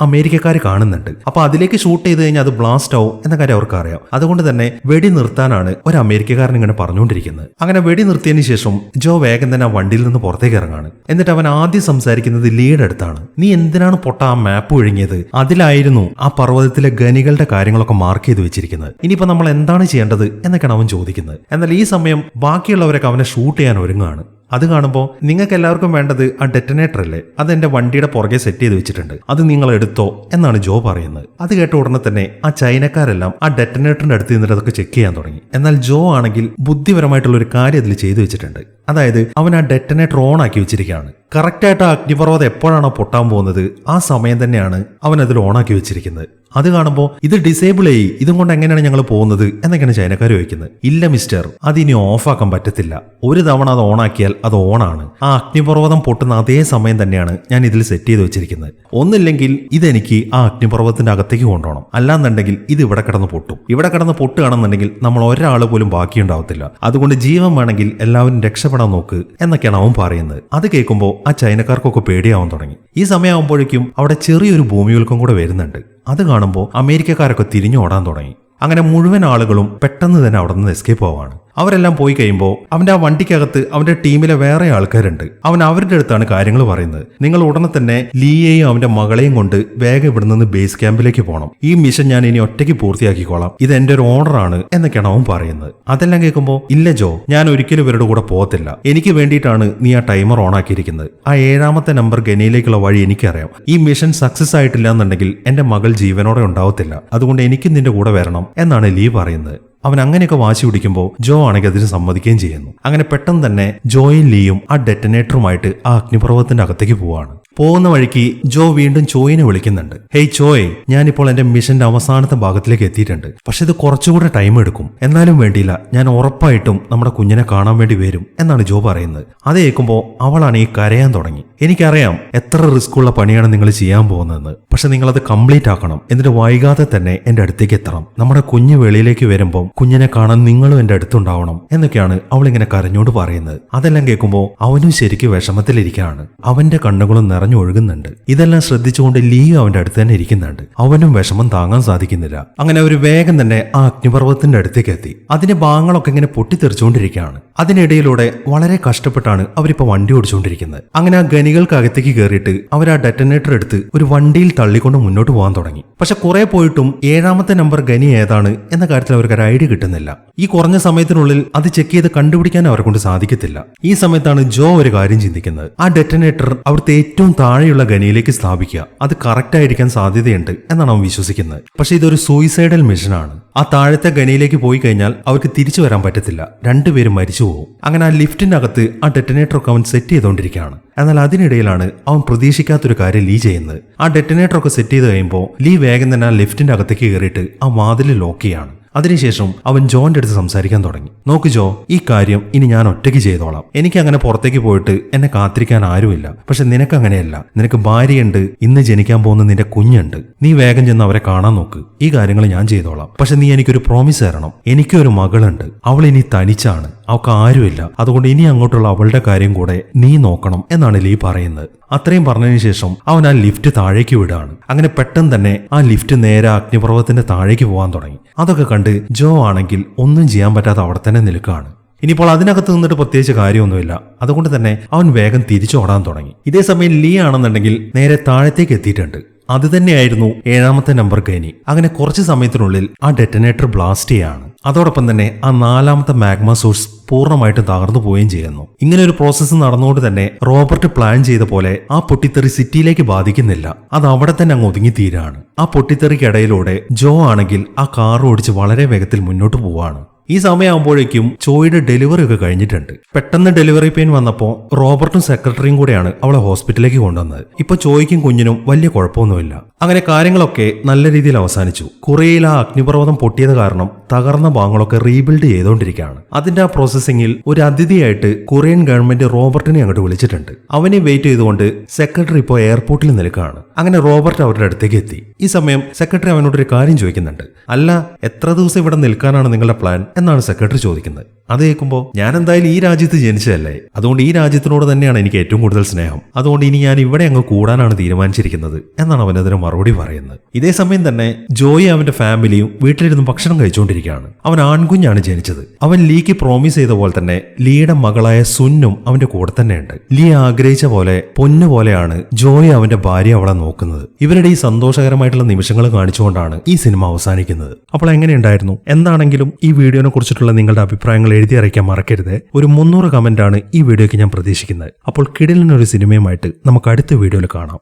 അമേരിക്കക്കാർ കാണുന്നുണ്ട്. അപ്പൊ അതിലേക്ക് ഷൂട്ട് ചെയ്ത് കഴിഞ്ഞാൽ അത് ബ്ലാസ്റ്റ് ആവും എന്ന കാര്യം അവർക്ക് അറിയാം. അതുകൊണ്ട് തന്നെ വെടി നിർത്താനാണ് ഒരു അമേരിക്കക്കാരൻ ഇങ്ങനെ പറഞ്ഞുകൊണ്ടിരിക്കുന്നത്. അങ്ങനെ വെടി നിർത്തിയതിനു ശേഷം ജോ വേഗം തന്നെ ആ വണ്ടിയിൽ നിന്ന് പുറത്തേക്ക് ഇറങ്ങാണ്. എന്നിട്ട് അവൻ ആദ്യം സംസാരിക്കുന്നത് ലീയുടെ അടുത്താണ്. നീ എന്തിനാണ് പൊട്ട ആ മാപ്പ് ഒഴുങ്ങിയത്? അതിലായിരുന്നു ആ പർവ്വതത്തിലെ ഗനികളുടെ കാര്യങ്ങളൊക്കെ മാർക്ക് ചെയ്ത് വെച്ചിരിക്കുന്നത്. ഇനിയിപ്പോ നമ്മൾ എന്താണ് ചെയ്യേണ്ടത് എന്നൊക്കെയാണ് അവൻ ചോദിക്കുന്നത്. എന്നാൽ ഈ സമയം ബാക്കിയുള്ളവരൊക്കെ അവനെ ഷൂട്ട് ചെയ്യാൻ ഒരുങ്ങുകയാണ്. അത് കാണുമ്പോൾ നിങ്ങൾക്ക് എല്ലാവർക്കും വേണ്ടത് ആ ഡെറ്റനേറ്റർ അല്ലേ, അത് എന്റെ വണ്ടിയുടെ പുറകെ സെറ്റ് ചെയ്ത് വെച്ചിട്ടുണ്ട്, അത് നിങ്ങൾ എടുത്തോ എന്നാണ് ജോ പറയുന്നത്. അത് കേട്ട ഉടനെ തന്നെ ആ ചൈനക്കാരെല്ലാം ആ ഡെറ്റനേറ്ററിന്റെ അടുത്ത് നിന്നിട്ട് അതൊക്കെ ചെക്ക് ചെയ്യാൻ തുടങ്ങി. എന്നാൽ ജോ ആണെങ്കിൽ ബുദ്ധിപരമായിട്ടുള്ള ഒരു കാര്യം അതിൽ ചെയ്തു വെച്ചിട്ടുണ്ട്. അതായത് അവൻ ആ ഡെറ്റനേറ്റർ ഓൺ ആക്കി വെച്ചിരിക്കുകയാണ്. കറക്റ്റായിട്ട് ആ അഗ്നിപർവ്വതം എപ്പോഴാണോ പൊട്ടാൻ പോകുന്നത് ആ സമയം തന്നെയാണ് അവൻ അതിൽ ഓണാക്കി വെച്ചിരിക്കുന്നത്. അത് കാണുമ്പോൾ ഇത് ഡിസേബിൾ ചെയ്യ്, ഇതും കൊണ്ട് എങ്ങനെയാണ് ഞങ്ങൾ പോകുന്നത് എന്നൊക്കെയാണ് ചൈനക്കാർ ചോദിക്കുന്നത്. ഇല്ല മിസ്റ്റർ, അതിനി ഓഫാക്കാൻ പറ്റത്തില്ല. ഒരു തവണ അത് ഓണാക്കിയാൽ അത് ഓണാണ്. ആ അഗ്നിപർവ്വതം പൊട്ടുന്ന അതേ സമയം തന്നെയാണ് ഞാൻ ഇതിൽ സെറ്റ് ചെയ്ത് വെച്ചിരിക്കുന്നത്. ഒന്നില്ലെങ്കിൽ ഇതെനിക്ക് ആ അഗ്നിപർവ്വതത്തിന്റെ അകത്തേക്ക് കൊണ്ടുപോകണം, അല്ലാന്നുണ്ടെങ്കിൽ ഇത് ഇവിടെ കിടന്ന് പൊട്ടും. ഇവിടെ കിടന്ന് പൊട്ടുകയാണെന്നുണ്ടെങ്കിൽ നമ്മൾ ഒരാൾ പോലും ബാക്കിയുണ്ടാവത്തില്ല. അതുകൊണ്ട് ജീവൻ വേണമെങ്കിൽ എല്ലാവരും രക്ഷപ്പെടാൻ നോക്ക് എന്നൊക്കെയാണ് അവൻ പറയുന്നത്. അത് കേൾക്കുമ്പോൾ ആ ചൈനക്കാർക്കൊക്കെ പേടിയാവാൻ തുടങ്ങി. ഈ സമയമാകുമ്പോഴേക്കും അവിടെ ചെറിയൊരു ഭൂമികുലുക്കം കൂടെ വരുന്നുണ്ട്. അത് കാണുമ്പോൾ അമേരിക്കക്കാരൊക്കെ തിരിഞ്ഞോടാൻ തുടങ്ങി. അങ്ങനെ മുഴുവൻ ആളുകളും പെട്ടെന്ന് തന്നെ അവിടെ നിന്ന് എസ്കേപ്പ് ആവാണ്. അവരെല്ലാം പോയി കഴിയുമ്പോൾ അവന്റെ ആ വണ്ടിക്കകത്ത് അവന്റെ ടീമിലെ വേറെ ആൾക്കാരുണ്ട്. അവൻ അവരുടെ അടുത്താണ് കാര്യങ്ങൾ പറയുന്നത്. നിങ്ങൾ ഉടനെ തന്നെ ലീയെയും അവന്റെ മകളെയും കൊണ്ട് വേഗം ഇവിടെ നിന്ന് ബേസ് ക്യാമ്പിലേക്ക് പോകണം. ഈ മിഷൻ ഞാൻ ഇനി ഒറ്റയ്ക്ക് പൂർത്തിയാക്കിക്കോളാം, ഇത് എന്റെ ഒരു ഓർഡറാണ് എന്നൊക്കെയാണ് അവൻ പറയുന്നത്. അതെല്ലാം കേൾക്കുമ്പോൾ ഇല്ല ജോ, ഞാൻ ഒരിക്കലും ഇവരുടെ കൂടെ പോകത്തില്ല. എനിക്ക് വേണ്ടിയിട്ടാണ് നീ ആ ടൈമർ ഓൺ ആക്കിയിരിക്കുന്നത്. ആ 7ാമത്തെ നമ്പർ ഗനിയിലേക്കുള്ള വഴി എനിക്കറിയാം. ഈ മിഷൻ സക്സസ് ആയിട്ടില്ല എന്നുണ്ടെങ്കിൽ എന്റെ മകൾ ജീവനോടെ ഉണ്ടാവത്തില്ല. അതുകൊണ്ട് എനിക്ക് നിന്റെ കൂടെ വരണം എന്നാണ് ലീ പറയുന്നത്. അവൻ അങ്ങനെയൊക്കെ വാശി പിടിക്കുമ്പോൾ ജോ ആണെങ്കിൽ അതിന് സമ്മതിക്കുകയും ചെയ്യുന്നു. അങ്ങനെ പെട്ടെന്ന് തന്നെ ജോയും ലീയും ആ ഡെറ്റനേറ്ററുമായിട്ട് ആ അഗ്നിപർവ്വതത്തിന്റെ അകത്തേക്ക് പോവാണ്. പോകുന്ന വഴിക്ക് ജോ വീണ്ടും ചോയിനെ വിളിക്കുന്നുണ്ട്. ഹേയ് ചോയ്, ഞാനിപ്പോൾ എന്റെ മിഷന്റെ അവസാനത്തെ ഭാഗത്തിലേക്ക് എത്തിയിട്ടുണ്ട്. പക്ഷെ ഇത് കുറച്ചുകൂടെ ടൈം എടുക്കും. എന്നാലും വേണ്ടിയില്ല, ഞാൻ ഉറപ്പായിട്ടും നമ്മുടെ കുഞ്ഞിനെ കാണാൻ വേണ്ടി വരും എന്നാണ് ജോ പറയുന്നത്. അത് കേൾക്കുമ്പോൾ അവളാണ് ഈ കരയാൻ തുടങ്ങി. എനിക്കറിയാം എത്ര റിസ്ക് ഉള്ള പണിയാണ് നിങ്ങൾ ചെയ്യാൻ പോകുന്നതെന്ന്, പക്ഷെ നിങ്ങളത് കംപ്ലീറ്റ് ആക്കണം. എന്നിട്ട് വൈകാതെ തന്നെ എന്റെ അടുത്തേക്ക് എത്തണം. നമ്മുടെ കുഞ്ഞ് വെളിയിലേക്ക് വരുമ്പോൾ കുഞ്ഞിനെ കാണാൻ നിങ്ങളും എന്റെ അടുത്തുണ്ടാവണം എന്നൊക്കെയാണ് അവളിങ്ങനെ കരഞ്ഞോട് പറയുന്നത്. അതെല്ലാം കേൾക്കുമ്പോൾ അവനും ശരിക്കും വിഷമത്തിലിരിക്കുകയാണ്. അവന്റെ കണ്ണുകളും നിറഞ്ഞൊഴുകുന്നുണ്ട്. ഇതെല്ലാം ശ്രദ്ധിച്ചുകൊണ്ട് ലീയും അവന്റെ അടുത്ത് തന്നെ ഇരിക്കുന്നുണ്ട്. അവനും വിഷമം താങ്ങാൻ സാധിക്കുന്നില്ല. അങ്ങനെ അവർ വേഗം തന്നെ ആ അഗ്നിപർവ്വതത്തിന്റെ അടുത്തേക്ക് എത്തി. അതിന്റെ ഭാഗങ്ങളൊക്കെ ഇങ്ങനെ പൊട്ടിത്തെറിച്ചുകൊണ്ടിരിക്കുകയാണ്. അതിനിടയിലൂടെ വളരെ കഷ്ടപ്പെട്ടാണ് അവരിപ്പോ വണ്ടി ഓടിച്ചുകൊണ്ടിരിക്കുന്നത്. അങ്ങനെ ആ ഗനികൾക്ക് അകത്തേക്ക് കയറിയിട്ട് അവർ ആ ഡെറ്റനേറ്റർ എടുത്ത് ഒരു വണ്ടിയിൽ തള്ളിക്കൊണ്ട് മുന്നോട്ട് പോകാൻ തുടങ്ങി. പക്ഷെ കുറെ പോയിട്ടും 7ാമത്തെ നമ്പർ ഗനി ഏതാണ് എന്ന കാര്യത്തിൽ അവർക്ക് ഒരു ഐഡിയ ഐഡിയ കിട്ടുന്നില്ല. ഈ കുറഞ്ഞ സമയത്തിനുള്ളിൽ അത് ചെക്ക് ചെയ്ത് കണ്ടുപിടിക്കാൻ അവരെ കൊണ്ട് സാധിക്കത്തില്ല. ഈ സമയത്താണ് ജോ ഒരു കാര്യം ചിന്തിക്കുന്നത്. ആ ഡെറ്റനേറ്റർ അവിടുത്തെ ഏറ്റവും താഴെയുള്ള ഖനിയിലേക്ക് സ്ഥാപിക്കുക, അത് കറക്റ്റ് ആയിരിക്കാൻ സാധ്യതയുണ്ട് എന്നാണ് അവൻ വിശ്വസിക്കുന്നത്. പക്ഷെ ഇതൊരു സൂയിസൈഡൽ മിഷനാണ്. ആ താഴത്തെ ഖനിയിലേക്ക് പോയി കഴിഞ്ഞാൽ അവർക്ക് തിരിച്ചു വരാൻ പറ്റത്തില്ല, രണ്ടുപേരും മരിച്ചു പോകും. അങ്ങനെ ആ ലിഫ്റ്റിന്റെ അകത്ത് ആ ഡെറ്റനേറ്റർ ഒക്കെ അവൻ സെറ്റ് ചെയ്തുകൊണ്ടിരിക്കുകയാണ്. എന്നാൽ അതിനിടയിലാണ് അവൻ പ്രതീക്ഷിക്കാത്തൊരു കാര്യം ലീ ചെയ്യുന്നത്. ആ ഡെറ്റനേറ്റർ ഒക്കെ സെറ്റ് ചെയ്ത് കഴിയുമ്പോൾ ലീ വേഗം തന്നെ ആ ലിഫ്റ്റിന്റെ അകത്തേക്ക് കയറിയിട്ട് ആ വാതിൽ ലോക്ക് ചെയ്യാണ്. അതിനുശേഷം അവൻ ജോന്റെ അടുത്ത് സംസാരിക്കാൻ തുടങ്ങി. നോക്ക് ജോ, ഈ കാര്യം ഇനി ഞാൻ ഒറ്റയ്ക്ക് ചെയ്തോളാം. എനിക്ക് അങ്ങനെ പുറത്തേക്ക് പോയിട്ട് എന്നെ കാത്തിരിക്കാൻ ആരുമില്ല. പക്ഷെ നിനക്ക് അങ്ങനെയല്ല. നിനക്ക് ഭാര്യയുണ്ട്, ഇന്ന് ജനിക്കാൻ പോകുന്ന നിന്റെ കുഞ്ഞുണ്ട്. നീ വേഗം ചെന്ന് അവരെ കാണാൻ നോക്ക്. ഈ കാര്യങ്ങൾ ഞാൻ ചെയ്തോളാം. പക്ഷെ നീ എനിക്കൊരു പ്രോമിസ് തരണം. എനിക്കൊരു മകളുണ്ട്, അവൾ ഇനി തനിച്ചാണ്, അവൾക്ക് ആരുമില്ല. അതുകൊണ്ട് ഇനി അങ്ങോട്ടുള്ള അവളുടെ കാര്യം കൂടെ നീ നോക്കണം എന്നാണ് ലീ പറയുന്നത്. അത്രയും പറഞ്ഞതിന് ശേഷം അവൻ ആ ലിഫ്റ്റ് താഴേക്ക് വിടുകയാണ്. അങ്ങനെ പെട്ടെന്ന് തന്നെ ആ ലിഫ്റ്റ് നേരെ അഗ്നിപർവ്വതത്തിന്റെ താഴേക്ക് പോകാൻ തുടങ്ങി. അതൊക്കെ കണ്ട് ജോ ആണെങ്കിൽ ഒന്നും ചെയ്യാൻ പറ്റാതെ അവിടെ തന്നെ നിൽക്കുകയാണ്. ഇനിയിപ്പോൾ അതിനകത്ത് നിന്നിട്ട് പ്രത്യേകിച്ച് കാര്യമൊന്നുമില്ല. അതുകൊണ്ട് തന്നെ അവൻ വേഗം തിരിച്ചോടാൻ തുടങ്ങി. ഇതേ സമയം ലീ ആണെന്നുണ്ടെങ്കിൽ നേരെ താഴത്തേക്ക് എത്തിയിട്ടുണ്ട്. അത് തന്നെയായിരുന്നു 7ാമത്തെ നമ്പർ ഖനി. അങ്ങനെ കുറച്ച് സമയത്തിനുള്ളിൽ ആ ഡെറ്റനേറ്റർ ബ്ലാസ്റ്റ് ചെയ്യാണ്. അതോടൊപ്പം തന്നെ ആ 4ാമത്തെ മാഗ്മ സോഴ്സ് പൂർണ്ണമായിട്ട് തകർന്നു പോവുകയും ചെയ്യുന്നു. ഇങ്ങനെ ഒരു പ്രോസസ്സ് നടന്നുകൊണ്ട് തന്നെ റോബർട്ട് പ്ലാൻ ചെയ്ത പോലെ ആ പൊട്ടിത്തെറി സിറ്റിയിലേക്ക് ബാധിക്കുന്നില്ല. അത് അവിടെ തന്നെ അങ്ങ് ഒതുങ്ങിത്തീരാണ്. ആ പൊട്ടിത്തെറിക്കിടയിലൂടെ ജോ ആണെങ്കിൽ ആ കാർ ഓടിച്ച് വളരെ വേഗത്തിൽ മുന്നോട്ട് പോവാണ്. ഈ സമയമാകുമ്പോഴേക്കും ചോയുടെ ഡെലിവറി ഒക്കെ കഴിഞ്ഞിട്ടുണ്ട്. പെട്ടെന്ന് ഡെലിവറി പെയിൻ വന്നപ്പോൾ റോബർട്ടും സെക്രട്ടറിയും കൂടെയാണ് അവളെ ഹോസ്പിറ്റലിലേക്ക് കൊണ്ടുവന്നത്. ഇപ്പൊ ചോയ്ക്കും കുഞ്ഞിനും വലിയ കുഴപ്പമൊന്നുമില്ല. അങ്ങനെ കാര്യങ്ങളൊക്കെ നല്ല രീതിയിൽ അവസാനിച്ചു. കുറേയിൽ ആ അഗ്നിപർവ്വതം പൊട്ടിയത് കാരണം തകർന്ന ഭാഗങ്ങളൊക്കെ റീബിൽഡ് ചെയ്തുകൊണ്ടിരിക്കുകയാണ്. അതിന്റെ ആ പ്രോസസ്സിംഗിൽ ഒരു അതിഥിയായിട്ട് കൊറിയൻ ഗവൺമെന്റ് റോബർട്ടിനെ അങ്ങോട്ട് വിളിച്ചിട്ടുണ്ട്. അവനെ വെയിറ്റ് ചെയ്തുകൊണ്ട് സെക്രട്ടറി ഇപ്പോൾ എയർപോർട്ടിൽ നിൽക്കുകയാണ്. അങ്ങനെ റോബർട്ട് അവരുടെ അടുത്തേക്ക് എത്തി. ഈ സമയം സെക്രട്ടറി അവനോടൊരു കാര്യം ചോദിക്കുന്നുണ്ട്. അല്ല, എത്ര ദിവസം ഇവിടെ നിൽക്കാനാണ് നിങ്ങളുടെ പ്ലാൻ എന്നാണ് സെക്രട്ടറി ചോദിക്കുന്നത്. അത് കേൾക്കുമ്പോൾ ഞാൻ എന്തായാലും ഈ രാജ്യത്ത് ജനിച്ചതല്ലേ, അതുകൊണ്ട് ഈ രാജ്യത്തിനോട് തന്നെയാണ് എനിക്ക് ഏറ്റവും കൂടുതൽ സ്നേഹം. അതുകൊണ്ട് ഇനി ഞാൻ ഇവിടെ അങ്ങ് കൂടാനാണ് തീരുമാനിച്ചിരിക്കുന്നത് എന്നാണ് അവൻ അതിന് മറുപടി പറയുന്നത്. ഇതേ സമയം തന്നെ ജോയി അവന്റെ ഫാമിലിയും വീട്ടിലിരുന്ന് ഭക്ഷണം കഴിച്ചുകൊണ്ടിരിക്കുകയാണ്. അവൻ ആൺകുഞ്ഞാണ് ജനിച്ചത്. അവൻ ലീക്ക് പ്രോമിസ് ചെയ്ത പോലെ തന്നെ ലീയുടെ മകളായ സുന്നും അവന്റെ കൂടെ തന്നെയുണ്ട്. ലീ ആഗ്രഹിച്ച പോലെ പൊന്നു പോലെയാണ് ജോയി അവന്റെ ഭാര്യ അവളെ നോക്കുന്നത്. ഇവരുടെ ഈ സന്തോഷകരമായിട്ടുള്ള നിമിഷങ്ങൾ കാണിച്ചുകൊണ്ടാണ് ഈ സിനിമ അവസാനിക്കുന്നത്. അപ്പോൾ എങ്ങനെയുണ്ടായിരുന്നു? എന്താണെങ്കിലും ഈ വീഡിയോനെ കുറിച്ചിട്ടുള്ള നിങ്ങളുടെ അഭിപ്രായങ്ങൾ എഴുതി അറിയിക്കാൻ മറക്കരുത്. ഒരു 300 കമന്റ് ആണ് ഈ വീഡിയോയ്ക്ക് ഞാൻ പ്രതീക്ഷിക്കുന്നത്. അപ്പോൾ കിടിലനൊരു സിനിമയുമായിട്ട് നമുക്ക് അടുത്ത വീഡിയോയിൽ കാണാം.